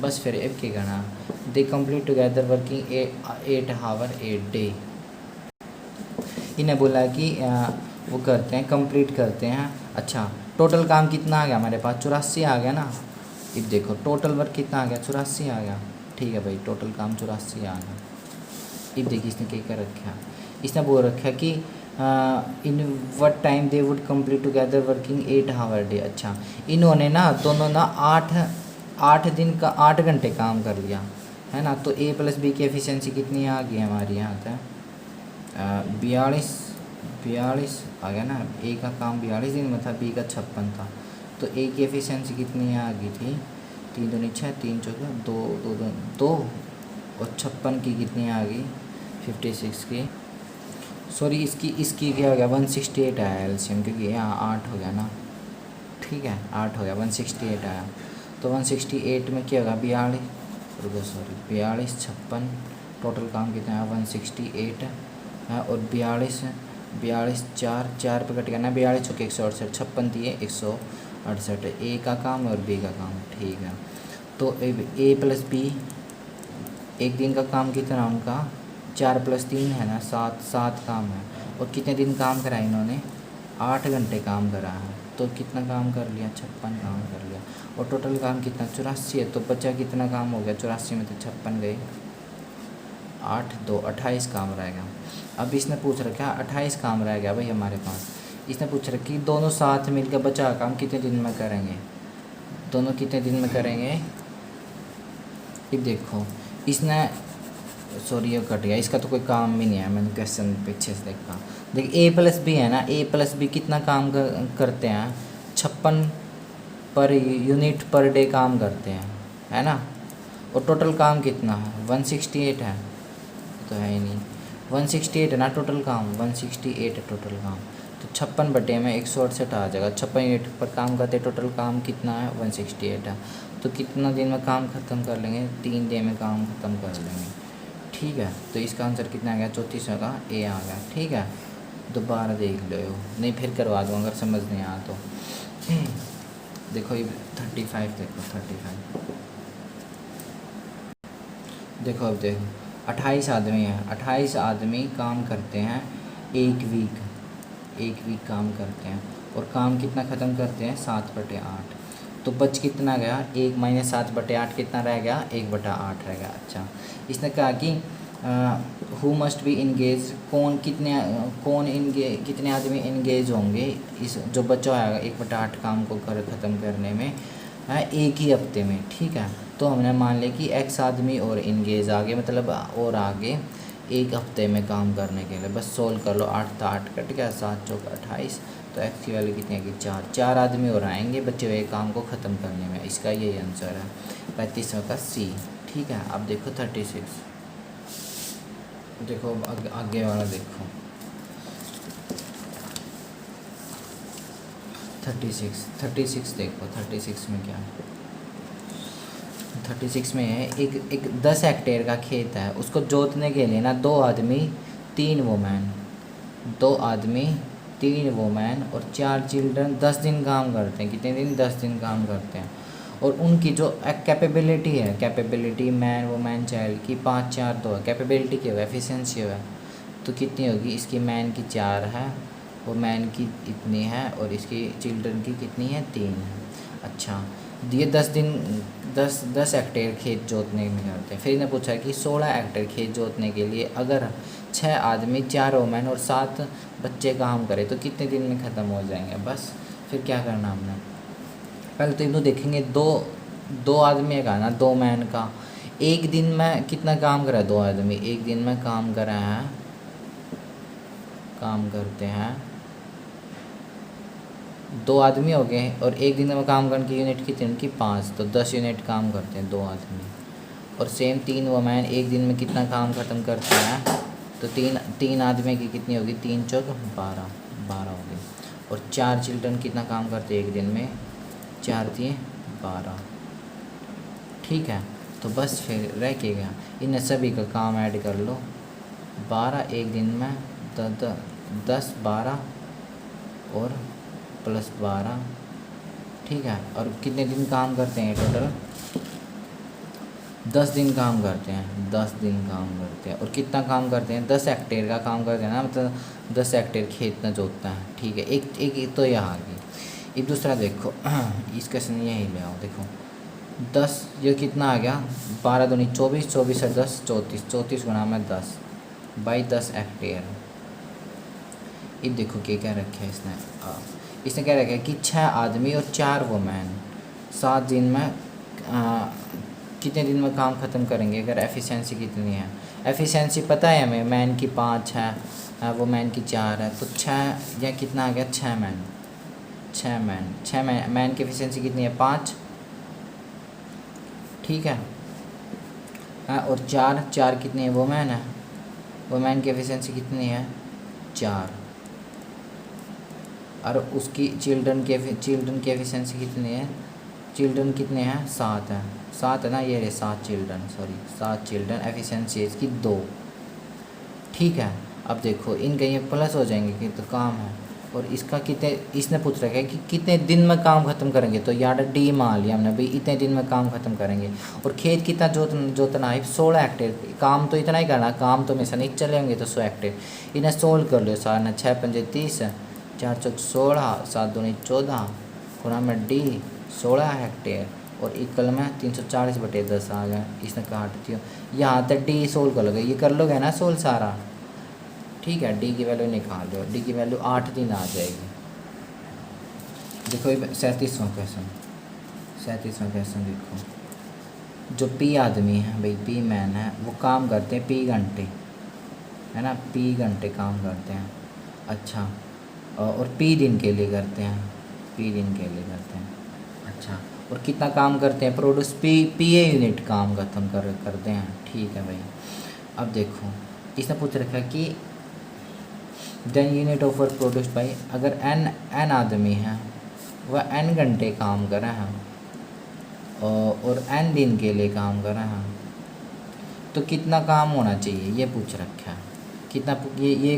बस फिर अब क्या करना, they complete together working 8 hour 8 day. इन्हें बोला कि वो करते हैं, कंप्लीट करते हैं। अच्छा, टोटल काम कितना आ गया हमारे पास, 84 आ गया ना। अब देखो टोटल वर्क कितना आ गया, 84 आ गया, ठीक है भाई, टोटल काम 84 आ गया। अब देखिए इसने क्या कर रखा, इसने बोल रखा कि in what time they would complete together working 8 hour day. अच्छा, इन्होंने ना दोनों ना 8 दिन का 8 घंटे काम कर लिया, है ना। तो ए प्लस बी की एफिशिएंसी कितनी आ गई हमारी यहाँ तक, 42 आ गया ना। ए का काम 42 दिन में था, बी का 56 था, तो ए की एफिशिएंसी कितनी आ गई थी, 3 दूनी 6, 3 चौके 2 और 56 की कितनी आ गई, 56 की, सॉरी इसकी क्या हो गया, 168 आया एलसीएम, क्योंकि यहाँ 8 हो गया ना, ठीक है, 8 हो गया, 168 आया। तो 168 में क्या होगा, 42 56, टोटल काम कितना है 168 है, और 42 4 पे कट गया ना, 42 चौके 168, 56 दिए 168, ए का काम और बी का काम, ठीक है। तो ए प्लस बी एक दिन का काम कितना उनका, 4 + 3 है ना, 7 काम है। और कितने दिन काम करा इन्होंने, 8 घंटे काम करा है, तो कितना काम कर लिया, 56 काम कर लिया। और टोटल काम कितना 84 है, तो बचा कितना काम हो गया, 84 में तो 56 गए, 8 2 28 काम रह गया। अब इसने पूछ रखा 28 काम रह गया भाई हमारे पास। इसने पूछ रखा कि दोनों साथ मिलकर बचा काम कितने दिन में करेंगे, दोनों कितने दिन में करेंगे। ये देखो इसने, सॉरी ये कट गया, इसका तो कोई काम भी नहीं है, मैंने क्वेश्चन पीछे से देखा। देख ए प्लस बी है ना, ए प्लस बी कितना काम करते हैं, 56 पर यूनिट पर डे काम करते हैं, है ना। और टोटल काम कितना है, 168 है, तो है ही नहीं, 168 है ना टोटल काम, 168 है टोटल काम। तो 56 बटे में 168 आ जाएगा, 56 यूनिट पर काम करते, टोटल काम कितना है 168 है। तो कितना दिन में काम ख़त्म कर लेंगे, 3 दिन में काम ख़त्म कर लेंगे, ठीक है। तो इसका आंसर कितना आ गया, 34 का ए आ गया, ठीक है। दोबारा देख लो, नहीं फिर करवा दूँ अगर समझ नहीं आया तो। देखो ये 35 देखो 35 देखो, अब देखो 28 आदमी हैं, 28 आदमी काम करते हैं एक वीक काम करते हैं, और काम कितना ख़त्म करते हैं 7/8। तो बच कितना गया, 1 - 7/8 कितना रह गया, 1/8 रह गया। अच्छा, इसने कहा कि हु मस्ट बी इंगेज, कितने आदमी इंगेज होंगे इस जो बचा होगा 1/8 काम को ख़त्म करने में एक ही हफ्ते में। ठीक है, तो हमने मान लिया कि x आदमी और इंगेज आगे, मतलब और आगे एक हफ्ते में काम करने के लिए। बस सोल्व कर लो, 8 था 8 कट गया, 7 चौक 28, तो x की वैल्यू कितनी है कि 4 आदमी और आएंगे बचे हुए काम को ख़त्म करने में। इसका यही आंसर है 35वां का C। ठीक है, अब देखो 36, देखो आगे वाला देखो 36 देखो 36 में क्या है। 36 में है एक 10 हेक्टेयर का खेत है, उसको जोतने के लिए ना 2 आदमी 3 वोमेन और 4 चिल्ड्रन 10 दिन काम करते हैं। कितने दिन, 10 दिन काम करते हैं। और उनकी जो कैपेबिलिटी है, कैपेबिलिटी मैन वोमेन चाइल्ड की 5 4 2 है, कैपेबिलिटी क्या है, एफिशिएंसी है, तो कितनी होगी, इसकी मैन की 4 है, वो मैन की इतनी है, और इसकी चिल्ड्रन की कितनी है, 3 है। अच्छा, ये 10 हेक्टेयर खेत जोतने में करते हैं। फिर इन्हें पूछा कि 16 हेक्टेयर खेत जोतने के लिए अगर 6 आदमी 4 वोमेन और 7 बच्चे काम करें तो कितने दिन में ख़त्म हो जाएंगे। बस फिर क्या करना हमने, पहले तो इनको देखेंगे, दो आदमी का ना, 2 मैन का एक दिन में कितना काम करा है, 2 आदमी एक दिन में काम करते हैं 2 आदमी हो गए, और एक दिन में काम करने की यूनिट कितनी उनकी 5, तो 10 यूनिट काम करते हैं 2 आदमी। और सेम 3 वोमेन एक दिन में कितना काम ख़त्म करते हैं, तो 3 आदमी की कितनी होगी, 3 चौक 12 होगी। और 4 चिल्ड्रन कितना काम करते हैं एक दिन में, 4 × 12। ठीक है, तो बस फिर रह के गया, इन सभी का काम ऐड कर लो, 12 एक दिन में 10 12 और +12। ठीक है, और कितने दिन काम करते हैं टोटल, 10 दिन काम करते हैं, 10 दिन काम करते हैं। और कितना काम करते हैं, 10 हेक्टेयर का काम करते हैं ना, मतलब 10 हेक्टेयर खेत न जोतता है। ठीक है, एक तो यहाँ आ गई। एक दूसरा देखो, इस क्वेश्चन यही ले आओ, देखो 10 ये कितना आ गया, 12 दूनी 24, 24 से 10 34, 34 गुणा में 10 बाई 10 हेक्टेयर। ये देखो क्या रखे है इसने क्या रखा है कि 6 आदमी और 4 वोमेन 7 दिन में कितने दिन में काम ख़त्म करेंगे। अगर एफिशिएंसी कितनी है, एफिशिएंसी पता है हमें, मैन की 5 है, वोमेन की 4 है, तो 6 या कितना आ गया, 6 मैन की एफिशिएंसी कितनी है, 5। ठीक है, और 4 कितनी है, वोमेन है, वोमेन की एफिशिएंसी कितनी है, 4। और उसकी चिल्ड्रन की एफिशिएंसी कितनी है, चिल्ड्रन कितने हैं, 7 है, 7 है ना, ये रहे 7 चिल्ड्रन, एफिशिएंसी इसकी 2। ठीक है, अब देखो इनके ये प्लस हो जाएंगे कि तो काम है, और इसका कितने, इसने पूछ रखा है कि कितने दिन में काम ख़त्म करेंगे, तो यार डी मान लिया हमने भाई, इतने दिन में काम ख़त्म करेंगे। और खेत कितना जोतना है, 16 हेक्टेयर, काम तो इतना ही करना, काम तो हमेशा नहीं चले होंगे, तो 100 हेक्टेयर। इन्हें सोल्व कर लो, सारे ने 6 पंजे 30, 4 चौक 16, 7 दूनी 14, गुणा में डी 16 हेक्टेयर, और इक्वल में 340/10 आ गया। इसने काट दिया, यहाँ तक डी सोल्व कर लोगे, ये कर लोगे ना सोल्व सारा। ठीक है, डी की वैल्यू निकाल लो, डी की वैल्यू 8 दिन आ जाएगी। देखो 37वां क्वेश्चन देखो, जो पी आदमी है भाई, पी मैन है, वो काम करते हैं पी घंटे, है ना, पी घंटे काम करते हैं। अच्छा, और पी दिन के लिए करते हैं, अच्छा, और कितना काम करते हैं, प्रोड्यूस पी ए यूनिट काम खत्म करते हैं। ठीक है भाई, अब देखो इसने पूछ रखा है कि then unit of work produce by, अगर एन आदमी है वह एन घंटे काम कर रहे हैं और एन दिन के लिए काम कर रहे हैं, तो कितना काम होना चाहिए, ये पूछ रखा है। कितना ये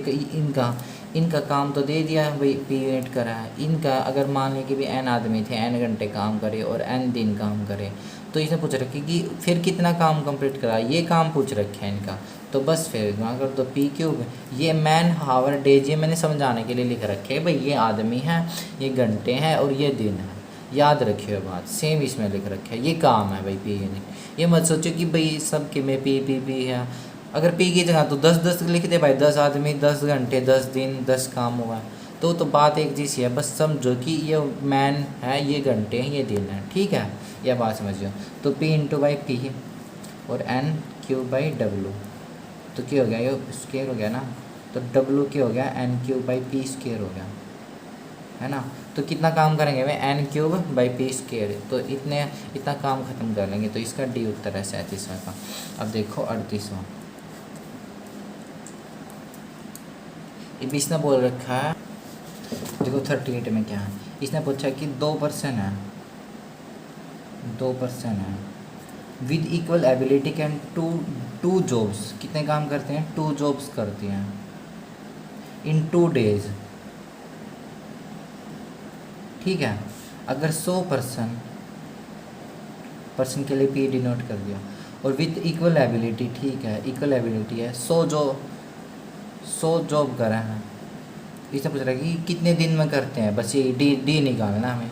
इनका काम तो दे दिया है भाई, पी यूनिट करा है इनका। अगर मान लें कि भी एन आदमी थे, एन घंटे काम करे और एन दिन काम करे, तो इसने पूछ रखा कि फिर कितना काम कंप्लीट करा, ये काम पूछ रखे है इनका। तो बस फिर गुणा कर दो पी क्यूब। ये मैन हावर डेज ये मैंने समझाने के लिए लिख रखे है भाई, ये आदमी है, ये घंटे हैं और ये दिन है, याद रखिए बात, सेम इसमें लिख रखे है, ये काम है भाई पी यूनिट। ये मत सोचो कि भाई सबके में पी पी पी है, अगर पी की जगह तो 10 लिख दे भाई, 10 आदमी 10 घंटे 10 दिन 10 काम हुआ है, तो बात एक जैसी है, बस समझो कि ये मैन है, ये घंटे हैं, ये दिन है, ठीक है, यह बात समझियो। तो P इंटू बाई पी और N क्यू बाई डब्लू, तो क्या हो गया, ये स्केयर हो गया ना, तो डब्लू क्या हो गया, N cube by P square हो गया, है ना। तो कितना काम करेंगे भाई, N cube by P square, तो इतना काम खत्म कर लेंगे। तो इसका डी उत्तर है 37वां का। अब देखो 38वां, ये इसने बोल रखा है, देखो 38 में क्या है, इसने पूछा कि 2% है, 2% है with equal ability can two jobs, कितने काम करते हैं, 2 जॉब्स करती हैं इन 2 डेज, ठीक है। अगर 100% के लिए पी डिनोट कर दिया, और विद इक्वल एबिलिटी, ठीक है, इक्वल एबिलिटी है, 100 जॉब कर रहे हैं, इससे पूछ रहा है कि कितने दिन में करते हैं, बस ये डी निकालना हमें,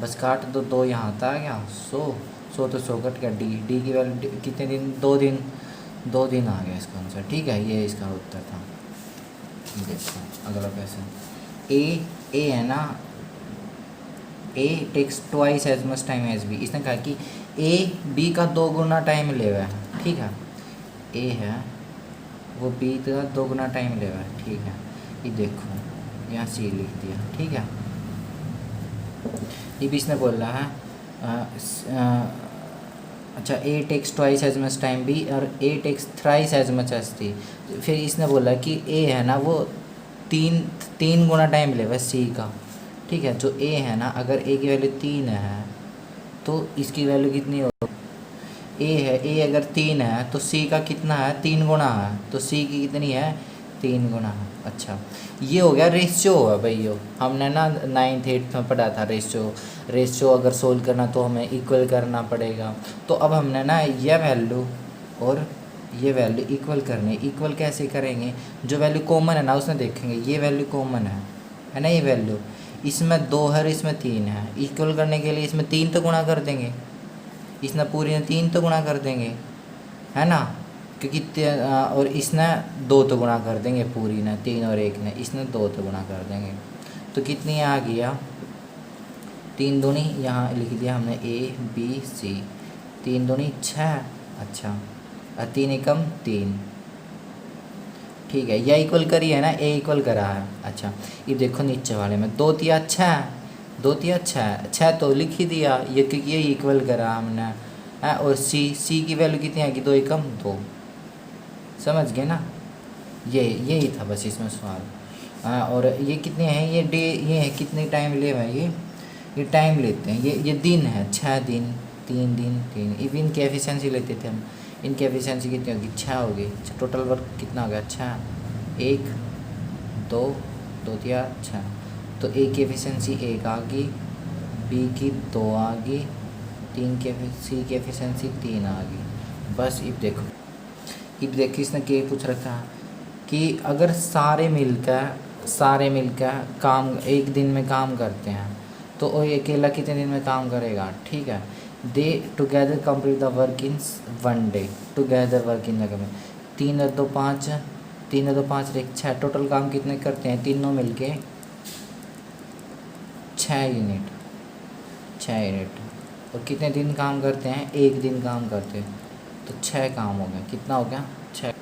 बस काट दो, 2 यहाँ आता आ गया, 100 तो 100 कट गया, डी की वैल्यू कितने दिन, 2 दिन, 2 दिन आ गया इसका आंसर, ठीक है, ये इसका उत्तर था। देखो अगला क्वेश्चन, ए है ना, A takes twice as much time as B, इसने कहा कि ए बी का 2 गुना टाइम ले हुआ है, ठीक है, ए है वो बी का 2 गुना टाइम ले हुआ है, ठीक है, ये देखो यहाँ सी लिख दिया, ठीक है। ये भी इसने बोल रहा है अच्छा, A takes twice as much time B और A takes thrice as much as C, फिर इसने बोला कि ए है ना वो 3 गुना टाइम ले हुआ सी का, ठीक है। जो ए है ना, अगर ए की वैल्यू 3 है तो इसकी वैल्यू कितनी हो, ए है, ए अगर 3 है तो सी का कितना है, 3 गुना है, तो सी की कितनी है, 3 गुना है। अच्छा, ये हो गया रेशियो हुआ भाई, यो हमने ना 9th 8th में पढ़ा था रेशियो अगर सोल्व करना तो हमें इक्वल करना पड़ेगा। तो अब हमने ना ये वैल्यू और ये वैल्यू इक्वल करनी, इक्वल कैसे करेंगे, जो वैल्यू कॉमन है ना उसमें देखेंगे, ये वैल्यू कॉमन है ना, ये वैल्यू इसमें 2 है, इसमें 3 है, इक्वल करने के लिए इसमें 3 तो गुणा कर देंगे, इसने पूरी ने 3 तो गुणा कर देंगे, है ना, क्योंकि और इसने 2 तो गुणा कर देंगे, पूरी ने 3 और 1 ने, इसने 2 तो गुणा कर देंगे, तो कितनी आ गया, 3 दूनी, यहाँ लिख दिया हमने ए बी सी, 3 दूनी 6, अच्छा, और 3 एकम 3, ठीक है, यह इक्वल करी है ना, ए इक्वल करा है। अच्छा, ये देखो नीचे वाले में 2 तिया 6, 2 तिया 6 तो लिख ही दिया ये, क्योंकि ये इक्वल करा हमने है, और सी की वैल्यू कितनी आएगी, 2 एकम 2, समझ गए ना, यही था बस इसमें सवाल। और ये कितने हैं, ये डे, ये है कितने टाइम ले हुआ है, ये टाइम लेते हैं, ये दिन है, 6 दिन 3 दिन 3, इवन इनकी एफिशिएंसी लेते थे हम, इनकी एफिशिएंसी कितनी होगी, 6 होगी, टोटल वर्क कितना हो गया, 6 1 2 2 तिया 6, तो ए की एफिशिएंसी 1 आ गई, बी की 2 आ गई, सी की एफिशिएंसी 3 आ गई, बस। अब देखो इसने क्या पूछ रखा कि अगर सारे मिलकर काम एक दिन में काम करते हैं तो वो अकेला कितने दिन में काम करेगा, ठीक है। दे together complete the work in 1 day, together work in जगह में 3 और 2 5, 3 और 2 5 1 6, टोटल काम कितने करते हैं, तीनों मिलके 6 यूनिट, 6 यूनिट, और कितने दिन काम करते हैं, 1 दिन काम करते हैं, तो 6 काम हो गया, कितना हो गया 6,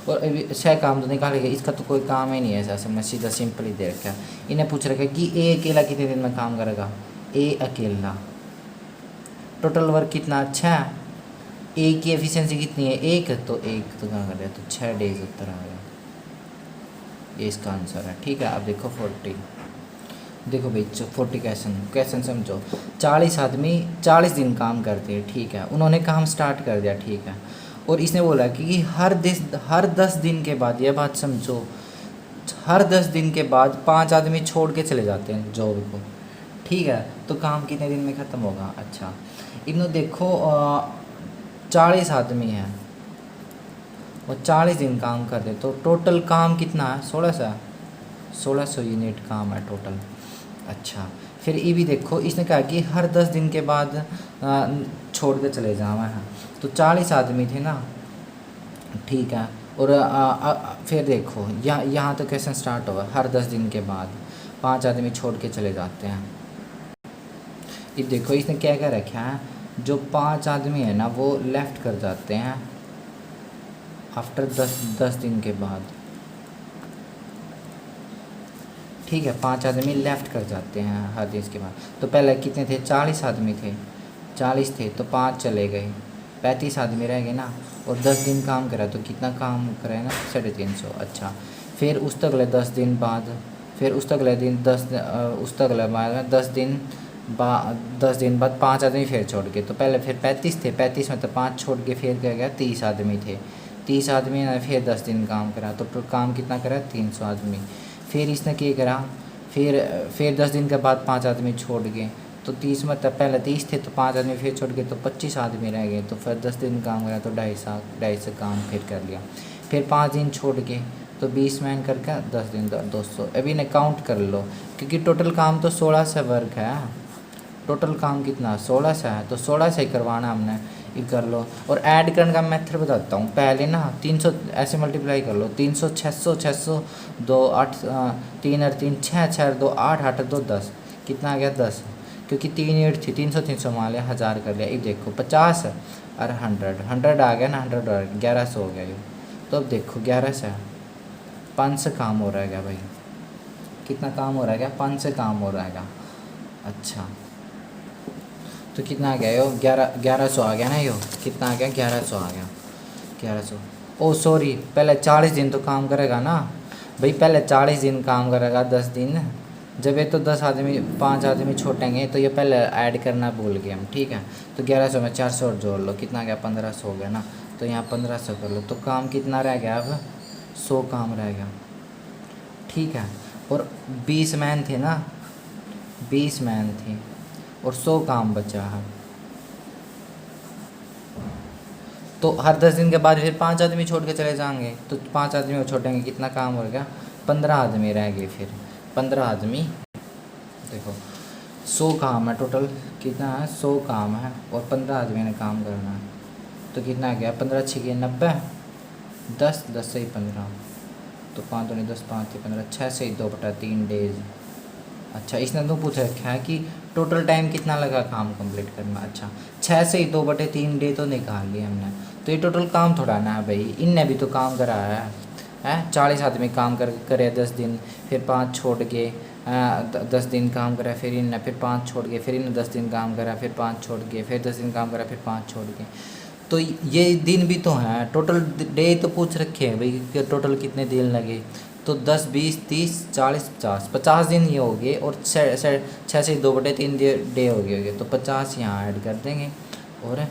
और अभी 6 काम तो निकालेगा, इसका तो कोई काम ही नहीं है ऐसा, मैं सीधा सिंपल ही दे रखा। इन्हें पूछ रखा कि ए अकेला कितने दिन में काम करेगा, ए अकेला, टोटल वर्क कितना, 6, ए की एफिशिएंसी कितनी है 1, तो 1 तो कहाँ कर दिया, तो 6 डेज उत्तर आ गया, ये इसका आंसर है, ठीक है। अब देखो 40, देखो भाई 40 क्वेश्चन समझो, 40 आदमी 40 दिन काम करते हैं, ठीक है, उन्होंने काम स्टार्ट कर दिया, ठीक है, और इसने बोला कि हर 10 दिन के बाद, यह बात समझो, हर 10 दिन के बाद 5 आदमी छोड़ के चले जाते हैं जॉब को, ठीक है, तो काम कितने दिन में ख़त्म होगा। अच्छा, इन्होंने देखो 40 आदमी हैं, वो 40 दिन काम कर दे तो टोटल काम कितना है? 1600। 1600 यूनिट काम है टोटल। अच्छा, फिर ये भी देखो, इसने कहा कि हर 10 दिन के बाद छोड़ के चले जाओ है। तो 40 आदमी थे ना, ठीक है। और फिर देखो यहाँ तो क्वेश्चन स्टार्ट होगा, हर 10 दिन के बाद 5 आदमी छोड़ के चले जाते हैं। ये देखो इसने क्या क्या रखा है, जो 5 आदमी है ना वो लेफ़्ट कर जाते हैं आफ्टर 10 दिन के बाद, ठीक है। 5 आदमी लेफ़्ट कर जाते हैं हर दिन के बाद। तो पहले कितने थे? 40 आदमी थे, 40 थे तो 5 चले गए, 35 आदमी रह गए ना। और 10 दिन काम करा तो कितना काम करा है ना? 350। अच्छा, फिर उस तक अगले 10 दिन बाद, फिर उस तक अगले दिन 10 दिन बाद 5 आदमी फिर छोड़ के, तो पहले फिर 35 थे, 35 में तो 5 छोड़ के फिर क्या गया? 30 आदमी थे, 30 आदमी ने फिर 10 दिन काम करा तो काम कितना करा? 300 आदमी। फिर इसने क्या करा? फिर 10 दिन के बाद 5 आदमी छोड़ गए, तो 30 में तब पहले 30 थे तो 5 आदमी फिर छोड़ गए तो 25 आदमी रह गए। तो फिर 10 दिन काम करा तो 250 काम फिर कर लिया। फिर 5 दिन छोड़ के तो 20 मैन करके 10 दिन 200। अभी इन्हें काउंट कर लो, क्योंकि टोटल काम तो 1600 वर्क है। टोटल काम कितना? 1600 है, तो 1600 ही करवाना हमने। ये कर लो। और ऐड करने का मेथड बताता हूँ। पहले ना 300 ऐसे मल्टीप्लाई कर लो, 300 600 600 2 8 3 और 3 6 6 2 8 8 2 10, कितना आ गया? 10। क्योंकि 3 यूनिट थी, 300 300 मान लिया, 1000 कर लिया। ये देखो 50 और 100 आ गया ना, 100 और 1100 हो गया ये। तो अब देखो 1100 500 काम हो रहेगा भाई। कितना काम हो रहेगा? 500 काम हो रहेगा। अच्छा, तो कितना आ गया यो? 1100 आ गया ना यो। कितना आ गया? 1100 आ गया, 1100। ओ सॉरी, पहले 40 दिन तो काम करेगा ना भाई, पहले 40 दिन काम करेगा, 10 दिन। जब ये तो 10 आदमी 5 आदमी छोटेंगे तो ये पहले ऐड करना भूल गए हम, ठीक है। तो 1100 में 400 और जोड़ लो, कितना गया? 1500 हो गया ना। तो यहाँ 1500 कर लो, तो काम कितना रह गया? अब 100 काम रह गया, ठीक है। और 20 मैन थे ना, 20 मैन थे और 100 काम बचा है। तो हर 10 दिन के बाद फिर 5 आदमी छोड़ के चले जाएंगे, तो 5 आदमी को छोड़ेंगे, कितना काम हो गया? 15 आदमी रह गए। फिर 15 आदमी, देखो 100 काम है टोटल, कितना है? 100 काम है और 15 आदमी ने काम करना है। तो कितना गया? 15 6 90, 10 10 से ही 15, तो 5 दूनी 10 5 से 15, 6 से ही 2/3 डेज। अच्छा, इसने तो पूछ रखा है कि टोटल टाइम कितना लगा काम कंप्लीट करना। अच्छा, 6 से ही 2/3 डे तो निकाल लिया हमने। तो ये टोटल काम थोड़ा ना है भाई, इनने भी तो काम करा है 40 आदमी काम करे 10 दिन, फिर 5 छोड़ के 10 दिन काम करा, फिर इनने फिर 5 छोड़ के, फिर इनने 10 दिन काम करा, फिर 5 छोड़ के, फिर 10 दिन काम करा, फिर 5 छोड़ के। तो ये दिन भी तो हैं, टोटल डे तो पूछ रखे हैं भाई कि टोटल कितने दिन लगे। तो 10 20 30 40 50 दिन ये हो गए, और 6 से 2/3 डे हो गए। तो 50 यहाँ ऐड कर देंगे, और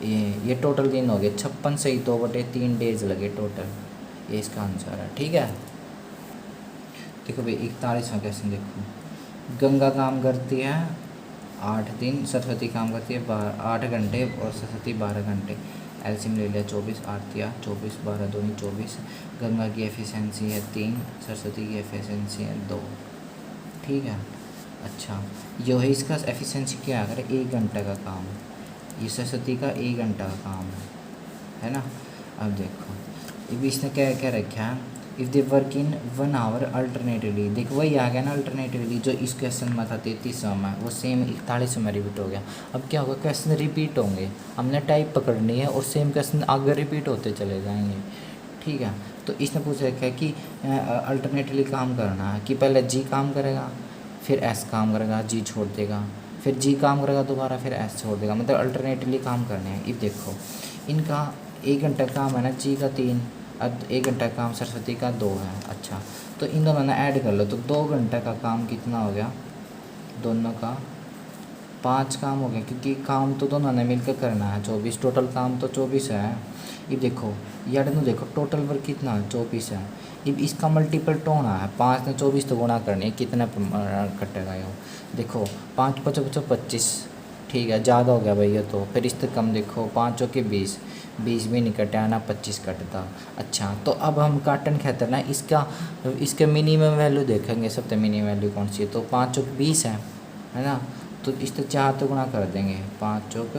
ये टोटल दिन हो गए 56 से ही 2/3 डेज लगे टोटल। ये इसका आंसर है, ठीक है। देखो भाई 41वां क्वेश्चन देखो, गंगा काम करती है 8 दिन, सरस्वती काम करती है 8 घंटे और सरस्वती 12 घंटे। एलसीएम ले लिया 24, 8 या 24, 12 दूनी 24। गंगा की एफिशिएंसी है 3, सरस्वती की एफिशिएंसी है 2, ठीक है। अच्छा, यो है इसका एफिशिएंसी क्या है? अगर 1 घंटे का काम, ये सरस्वती का 1 घंटा का काम है ना। अब देखो अब इसने क्या क्या रखा है, if they work in 1 hour alternatively. देखो वही आ गया ना अल्टरनेटिवली, जो इस क्वेश्चन में था 33वां में, वो सेम 41वां में रिपीट हो गया। अब क्या होगा? क्वेश्चन रिपीट होंगे, हमने टाइप पकड़नी है और सेम क्वेश्चन आगे रिपीट होते चले जाएंगे, ठीक है। तो इसने पूछ रखा है कि अल्टरनेटिवली काम करना है, कि पहले जी काम करेगा, फिर एस काम करेगा, जी छोड़ देगा, फिर जी काम करेगा दोबारा, फिर एस छोड़ देगा, मतलब अल्टरनेटिवली काम करने हैं। अब देखो इनका 1 घंटा काम है ना, जी का 3, अब 1 घंटा काम सरस्वती का 2 है। अच्छा, तो इन दोनों ने ऐड कर लो, तो 2 घंटे का काम कितना हो गया? दोनों का 5 काम हो गया, क्योंकि काम तो दोनों ने मिलकर करना है 24, टोटल काम तो 24 है। ये देखो यार नो, देखो टोटल वर्क कितना है? 24 है। अब इसका मल्टीपल तो होना है, 5 ने 24 तो गुणा करनी है, कितना कटेगा ये? देखो 5 5 25, ठीक है, ज़्यादा हो गया भैया। तो फिर इससे कम देखो, 5 चौके 20, 20 भी नहीं कटा ना, 25 कटता। अच्छा, तो अब हम काटन कहते ना इसका मिनिमम वैल्यू देखेंगे, सबसे मिनिमम वैल्यू कौन सी है। तो 5 चौक 20 है ना। तो इससे 4 तो गुना कर देंगे, 5 चौक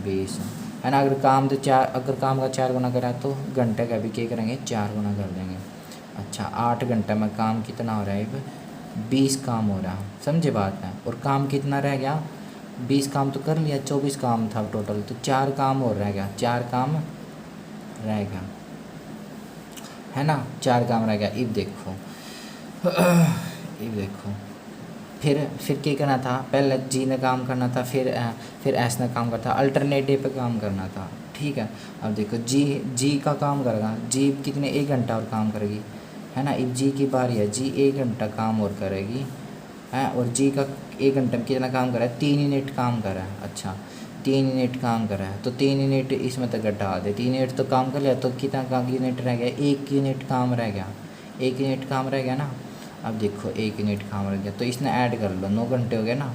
20 है ना। अगर काम का 4 गुना करा तो घंटे का भी क्या करेंगे, 4 गुना कर देंगे। अच्छा, 8 घंटे में काम कितना हो रहा है, अब 20 काम हो रहा, समझे बात है। और काम कितना रह गया, 20 काम तो कर लिया, 24 काम था टोटल, तो 4 काम और रह गया, 4 काम रह गया, है ना। 4 काम रह गया। अब देखो अब देखो, फिर क्या करना था, पहले जी ने काम करना था, फिर एस ने काम करना था, अल्टरनेटिव पे काम करना था, ठीक है। अब देखो जी का काम करेगा, जी कितने 1 घंटा और काम करेगी, है ना। अब जी की बारी है, जी 1 घंटा काम और करेगी, है। और जी का 1 घंटे में कितना काम करा है, 3 यूनिट काम करा है। अच्छा, 3 यूनिट काम करा है, तो 3 यूनिट इसमें तक घटा दे, 3 यूनिट तो काम कर लिया, तो कितना काम यूनिट रह गया, 1 यूनिट काम रह गया, 1 यूनिट काम रह गया ना। अब देखो 1 यूनिट काम रह गया, तो इसने ऐड कर लो, 9 घंटे हो गए ना,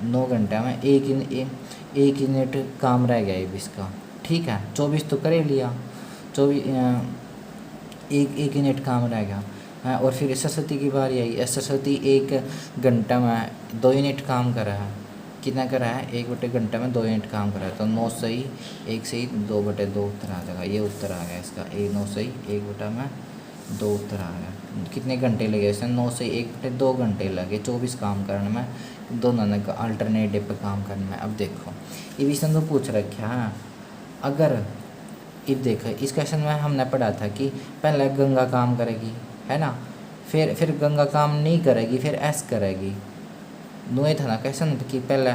9 घंटे में 1 यूनिट काम रह गया अब इसका, ठीक है। 24 तो कर ही लिया, 24 एक यूनिट काम रह गया, है। और फिर सरस्वती की बारी आई, सरस्वती 1 घंटा में 2 यूनिट काम करा है, कितना करा है, 1/घंटे में 2 यूनिट काम करा है। तो 9 सही 1 सही 2/2 उत्तर आ जाएगा, ये उत्तर आ गया इसका, 9 सही 1/2 उत्तर आ गया। कितने घंटे लगे इसमें, 9 से 1/2 घंटे लगे 24 काम करने में, दोनों ने अल्टरनेटिव पे काम करने में। अब देखो ये इसने तो पूछ रखा है, अगर अब देखो इस क्वेश्चन में हमने पढ़ा था कि पहले गंगा काम करेगी, है ना, फिर गंगा काम नहीं करेगी, फिर एस करेगी। नुए था ना क्वेश्चन कि पहले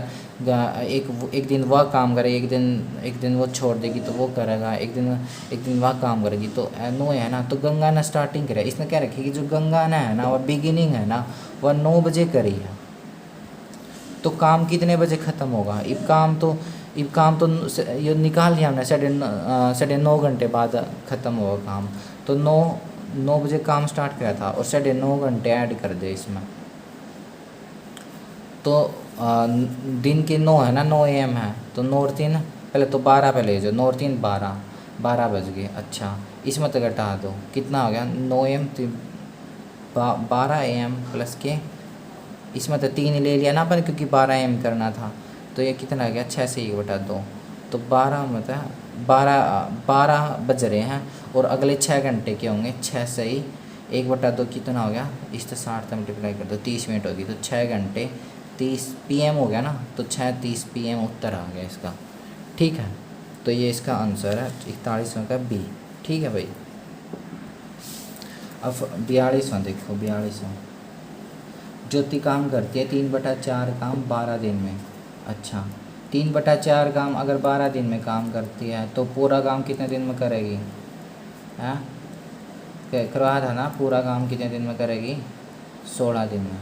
एक दिन वह काम करेगी, एक दिन वो छोड़ देगी तो वो करेगा, एक दिन वह काम करेगी, तो नुए है ना। तो गंगा ने स्टार्टिंग करेगा, इसने क्या रखी कि जो गंगा ने है ना, वह बिगिनिंग है ना, वह 9 बजे करी है, तो काम कितने बजे ख़त्म होगा। अब काम तो ये निकाल लिया हमने, 9:30 घंटे बाद ख़त्म होगा काम। तो 9 बजे काम स्टार्ट किया था, और 9:30 घंटे ऐड कर दे इसमें, तो दिन के 9 है ना, 9 AM है, तो 9 और 3 पहले तो 12 पे ले जाओ, 9 और 3 12 बज गए। अच्छा, इसमें तो घटा दो, कितना हो गया, 9 AM 12 AM प्लस के, इसमें तो 3 ले लिया ना अपन, क्योंकि 12 AM करना था, तो ये कितना आ गया, 6 से 1/2, तो 12 मतलब 12 बज रहे हैं, और अगले 6 घंटे के होंगे, 6 से 1/2 कितना हो गया, इससे 60 से मल्टीप्लाई कर दो, 30 मिनट होगी, तो 6 घंटे 30 PM हो गया ना, तो 6:30 PM उत्तर आ गया इसका, ठीक है। तो ये इसका आंसर है 41वां का बी, ठीक है भाई। अब 42वां देखो, 42वां, ज्योति काम करती है 3/4 काम 12 दिन में। अच्छा, 3/4 काम अगर 12 दिन में काम करती है, तो पूरा काम कितने दिन में करेगी, हैं, करवा था ना, पूरा काम कितने दिन में करेगी, 16 दिन में,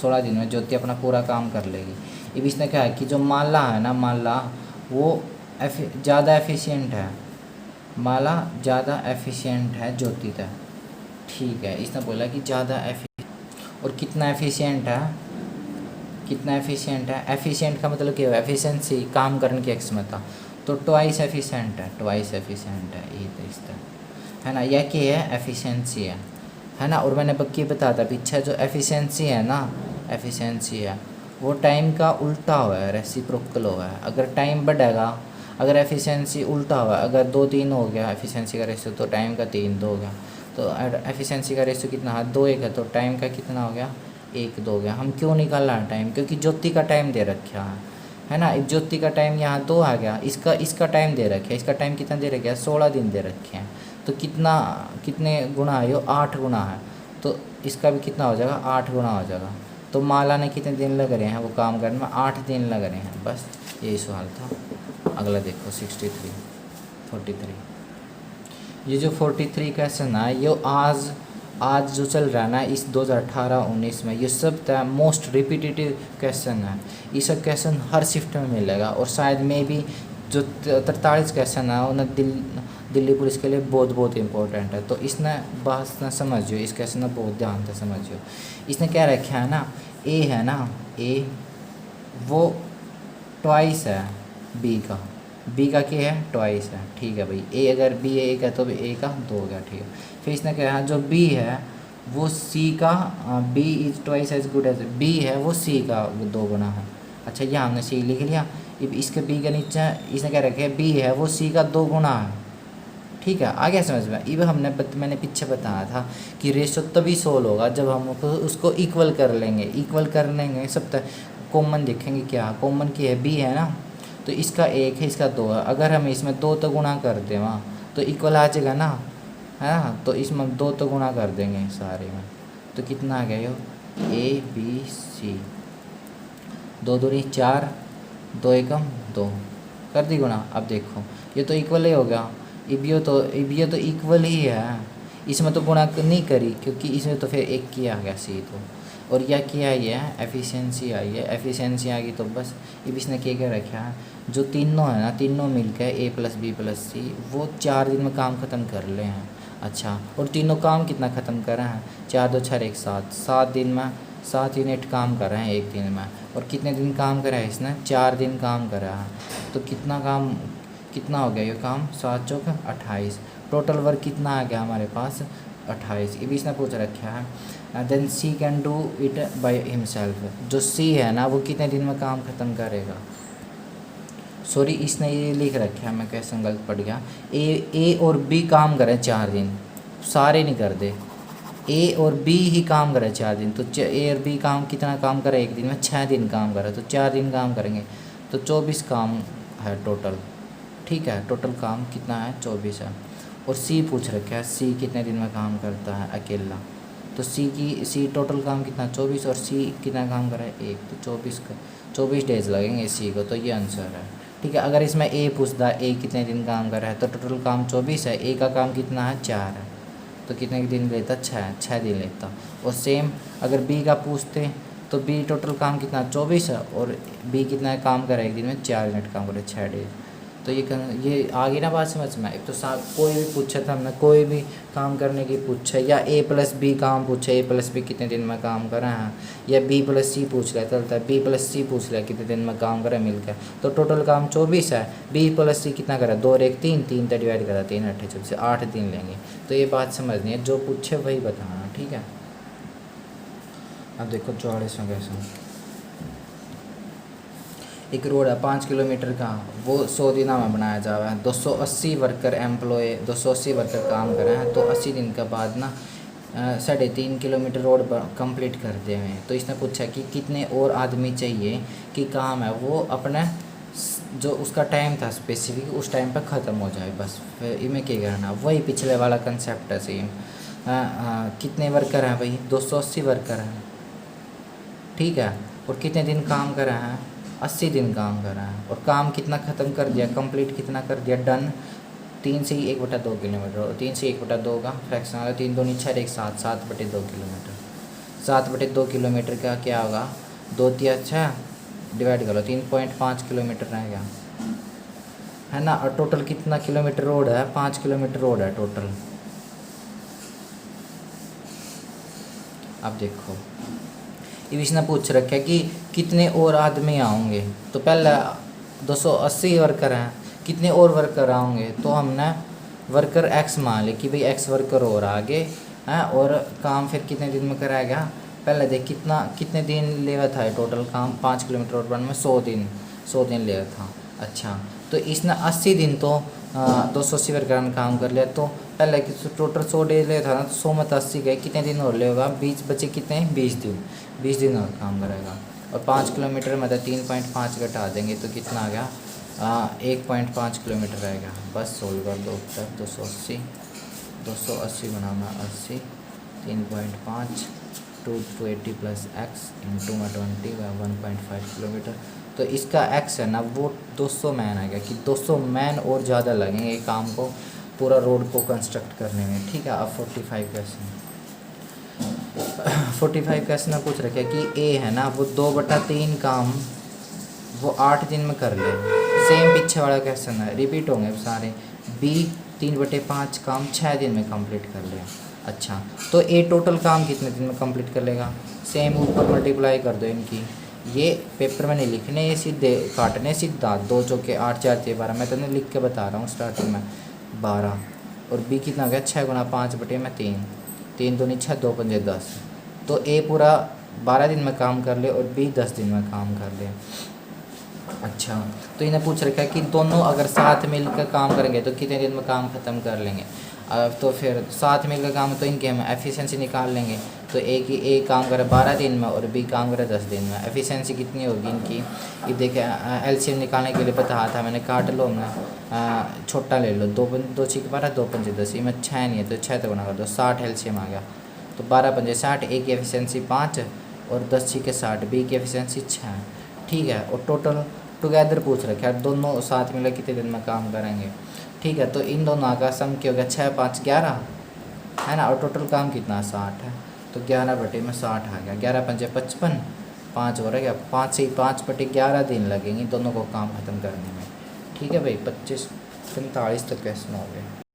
16 दिन में ज्योति अपना पूरा काम कर लेगी। अब इसने क्या है कि जो माला है ना, माला वो ज़्यादा एफिशिएंट है, माला ज़्यादा एफिशिएंट है ज्योति तक, ठीक है। इसने बोला कि ज़्यादा और कितना एफिशिएंट है, कितना एफिशिएंट है, एफिशिएंट का मतलब क्या है, एफिशिएंसी, काम करने की क्षमता, तो ट्वाइस एफिशिएंट है, ट्वाइस एफिशिएंट है, ये तो इस तरह, है ना। यह क्या है, एफिशिएंसी है ना। और मैंने बक्की बताया था पीछे, जो एफिशिएंसी है ना, एफिशिएंसी है वो टाइम का उल्टा हुआ है, रेसिप्रोकल हुआ है। अगर टाइम बढ़ेगा, अगर एफिशिएंसी उल्टा हुआ है, अगर 2-3 हो गया एफिशिएंसी का रेशियो, तो टाइम का 3-2 हो गया, तो एफिशिएंसी का रेशियो कितना है, 2-1 है, तो टाइम का कितना हो गया, 1-2 हो गया। हम क्यों निकाल रहे हैं टाइम, क्योंकि ज्योति का टाइम दे रखा है ना। एक ज्योति का टाइम यहाँ 2 आ गया, इसका टाइम दे रखे, इसका टाइम कितना दे रखा है, 16 दिन दे रखे हैं, तो कितने गुना है, ये 8 गुना है, तो इसका भी कितना हो जाएगा, 8 गुना हो जाएगा। तो माला ने कितने दिन लग रहे हैं वो काम करने में, 8 दिन लग रहे हैं, बस यही सवाल था। अगला देखो 43 ये जो 43 क्वेश्चन है, ये आज जो चल रहा है ना, इस 2018-19 में, ये सब मोस्ट रिपीटेटिव क्वेश्चन है। ये सब क्वेश्चन हर शिफ्ट में मिलेगा, और शायद में भी जो 43 क्वेश्चन है उन्हें दिल्ली पुलिस के लिए बहुत इंपॉर्टेंट है। तो इसने बात ना समझियो, इस क्वेश्चन में बहुत ध्यान से समझियो। इसने क्या रखा है ना, ए है ना, ए वो ट्वाइस है बी का, बी का क्या है ट्वाइस है, ठीक है भाई। ए अगर बी एक है तो ए का 2 हो गया, ठीक है। फिर इसने कहा है जो बी है वो सी का, B is twice as good as, B है वो सी का 2 गुना है। अच्छा ये हमने सी लिख लिया। अब इसके बी के नीचे इसने क्या रखे है, बी है वो सी का 2 गुना है, ठीक है। आ गया समझ में। अब मैंने पीछे बताया था कि रेशो तभी सोल्व होगा जब हम उसको इक्वल कर लेंगे। इक्वल कर लेंगे सब तक कॉमन देखेंगे, क्या कॉमन की है बी है ना, तो इसका 1 है इसका 2 है। अगर हम इसमें 2 तो गुणा कर दें वहाँ तो इक्वल आ जाएगा ना, है ना। तो इसमें 2 तो गुणा कर देंगे सारे में, तो कितना आ गया यो ए बी सी, 2 दूनी 4, 2 एकम 2, कर दी गुणा। अब देखो ये तो इक्वल ही हो गया। अब ये तो इक्वल ही है, इसमें तो गुणा नहीं करी क्योंकि इसमें तो फिर 1 किया आ गया सी तो, और यह क्या आई है एफिशिएंसी आई है। एफिशिएंसी आ गई तो बस अब इसने क्या रखा है, जो तीनों है ना तीनों मिलकर ए प्लस बी प्लस सी वो 4 दिन में काम ख़त्म कर ले हैं। अच्छा और तीनों काम कितना ख़त्म कर रहे हैं, 4 2 6 1 7, 7 दिन में 7 यूनिट काम कर रहे हैं एक दिन में। और कितने दिन काम करा है इसने, 4 दिन काम करा है। तो कितना हो गया ये काम, 7 चौक 28, टोटल वर्क कितना आ गया हमारे पास 28। ये भी इसने पूछ रखा है। Then C can do it by himself, जो सी है ना वो कितने दिन में काम ख़त्म करेगा। सॉरी इसने ये लिख रखा है, मैं कैसे गलत पढ़ गया। ए और बी काम करें 4 दिन, सारे नहीं कर दे, ए और बी ही काम करें 4 दिन। तो ए और बी काम कितना काम करे एक दिन में, 6 दिन काम करे, तो 4 दिन काम करेंगे तो 24 काम है टोटल, ठीक है। टोटल काम कितना है 24 है। और सी पूछ रखा है सी कितने दिन में काम करता है अकेला, तो सी टोटल काम कितना 24 और सी कितना काम करे 1, तो 24 डेज लगेंगे सी को, तो ये आंसर है, ठीक है। अगर इसमें ए पूछता है ए कितने दिन काम कर रहा है, तो टोटल काम 24 है, ए का काम कितना है 4 है, तो कितने दिन लेता 6 दिन लेता। और सेम अगर बी का पूछते तो बी टोटल काम कितना 24 है और बी कितना काम करे एक दिन में 4 यूनिट काम करे 6 डेज। तो ये आ गई ना बात समझ में। एक तो कोई भी पूछा था हमने, कोई भी काम करने की पूछा, या ए प्लस बी काम पूछे ए प्लस बी कितने दिन में काम करा है, या बी प्लस सी पूछ लिया चलता है, बी प्लस सी पूछ लिया कितने दिन में काम करा मिलकर, तो टोटल काम 24 है। बी प्लस सी कितना करा 2 और 1 3, 3 तो डिवाइड करा 3 8 24, 8 दिन लेंगे। तो ये बात समझनी है, जो पूछे वही बताना, ठीक है। अब देखो 44वां क्वेश्चन, एक रोड है 5 किलोमीटर का, वो 100 दिनों में बनाया जा रहा है। 280 वर्कर एम्प्लॉय 280 वर्कर काम कर रहे हैं, तो 80 दिन के बाद ना 3.5 किलोमीटर रोड कंप्लीट कर दे हुए हैं। तो इसने पूछा कि कितने और आदमी चाहिए कि काम है वो अपने जो उसका टाइम था स्पेसिफिक उस टाइम पर ख़त्म हो जाए। बस फिर इनमें क्या करना, वही पिछले वाला कंसेप्ट है सेम। कितने वर्कर हैं भाई 280 वर्कर हैं, ठीक है। और कितने दिन काम कर रहे हैं 80 दिन काम कर रहा है। और काम कितना ख़त्म कर दिया, कंप्लीट कितना कर दिया, डन 3 से 1/2 किलोमीटर, और 3 से 1/2 का फ्रैक्शन होगा 3 2 6 1 7, 7/2 किलोमीटर। 7/2 किलोमीटर का क्या होगा 2 3 6 डिवाइड कर लो 3.5 किलोमीटर रह गया, है ना। और टोटल कितना किलोमीटर रोड है 5 किलोमीटर रोड है टोटल। अब देखो इसने पूछ रखा है कि कितने और आदमी आएंगे, तो पहले 280 वर्कर हैं, कितने और वर्कर आएंगे, तो हमने वर्कर एक्स मान ली कि भाई एक्स वर्कर और आगे हैं, और काम फिर कितने दिन में कराएगा। पहले देख कितने दिन लेवा था टोटल काम 5 किलोमीटर रोड बनने में 100 दिन लेवा था। अच्छा तो इसने 80 दिन तो 280 वर्कर ने काम कर लिया, तो पहले कि टोटल 100 डेज ले था ना, तो 100 में 80 गए, कितने दिन और लेगा 20 बचे कितने 20 दिन और काम करेगा। और 5 किलोमीटर में 3.5 घटा देंगे तो कितना आ गया 1.5 किलोमीटर रहेगा। बस सोल्व कर दो उत्तर 280 बनाना 80 3.5 280 प्लस एक्स इंटू में 20 1.5 किलोमीटर। तो इसका एक्स है ना वो 200 मैन आ गया कि 200 मैन और ज़्यादा लगेंगे काम को पूरा रोड को कंस्ट्रक्ट करने में, ठीक है। अब 45 क्वेश्चन में पूछ रखे कि ए है ना वो 2/3 काम वो 8 दिन में कर ले। सेम पीछे वाला क्वेश्चन है, रिपीट होंगे सारे। बी 3/5 काम 6 दिन में कंप्लीट कर ले। अच्छा तो ए टोटल काम कितने दिन में कंप्लीट कर लेगा, सेम ऊपर मल्टीप्लाई कर दो इनकी, ये पेपर में नहीं लिखने, ये सीधे काटने सीधा। 2 चौके 8 4 6 12, मैं तो लिख के बता रहा हूँ स्टार्टिंग में 12। और बी कितना हो गया 6 गुना 5 बटे में 3, 3 दूनी 6, 2 पंजे 10। तो ए पूरा 12 दिन में काम कर ले और बी 10 दिन में काम कर ले। अच्छा, तो इन्हें पूछ रखा है कि दोनों अगर साथ मिलकर काम करेंगे तो कितने दिन में काम ख़त्म कर लेंगे। अब तो फिर साथ मिलकर काम, तो इनके हम एफिशिएंसी निकाल लेंगे। तो ए काम करे 12 दिन में और बी काम करे 10 दिन में। एफिशिएंसी कितनी होगी इनकी, ये देखे एलसीएम निकालने के लिए बताया था मैंने, काट लो हमने, छोटा ले लो, 2 6 12, 2 पंजे 10, में 6 नहीं है तो 6 तो गुना कर दो, 60 एलसीएम आ गया। तो 12 पंजे 60, ए की एफिशिएंसी 5 और 10 6 60, बी की एफिशिएंसी 6। ठीक है, और टोटल टुगेदर पूछ रखा है, दोनों साथ मिलकर कितने दिन में काम करेंगे। ठीक है, तो इन दोनों का सम क्या हो गया 6 5 11 है ना, और टोटल काम कितना 60 है। तो 11 बटे में 60 आ गया, 11 पंजे 55, 5 हो रहा है, 5 से 5 बटे 11 दिन लगेंगे दोनों को काम ख़त्म करने में। ठीक है भाई, 25 45 तक क्वेश्चन हो गए।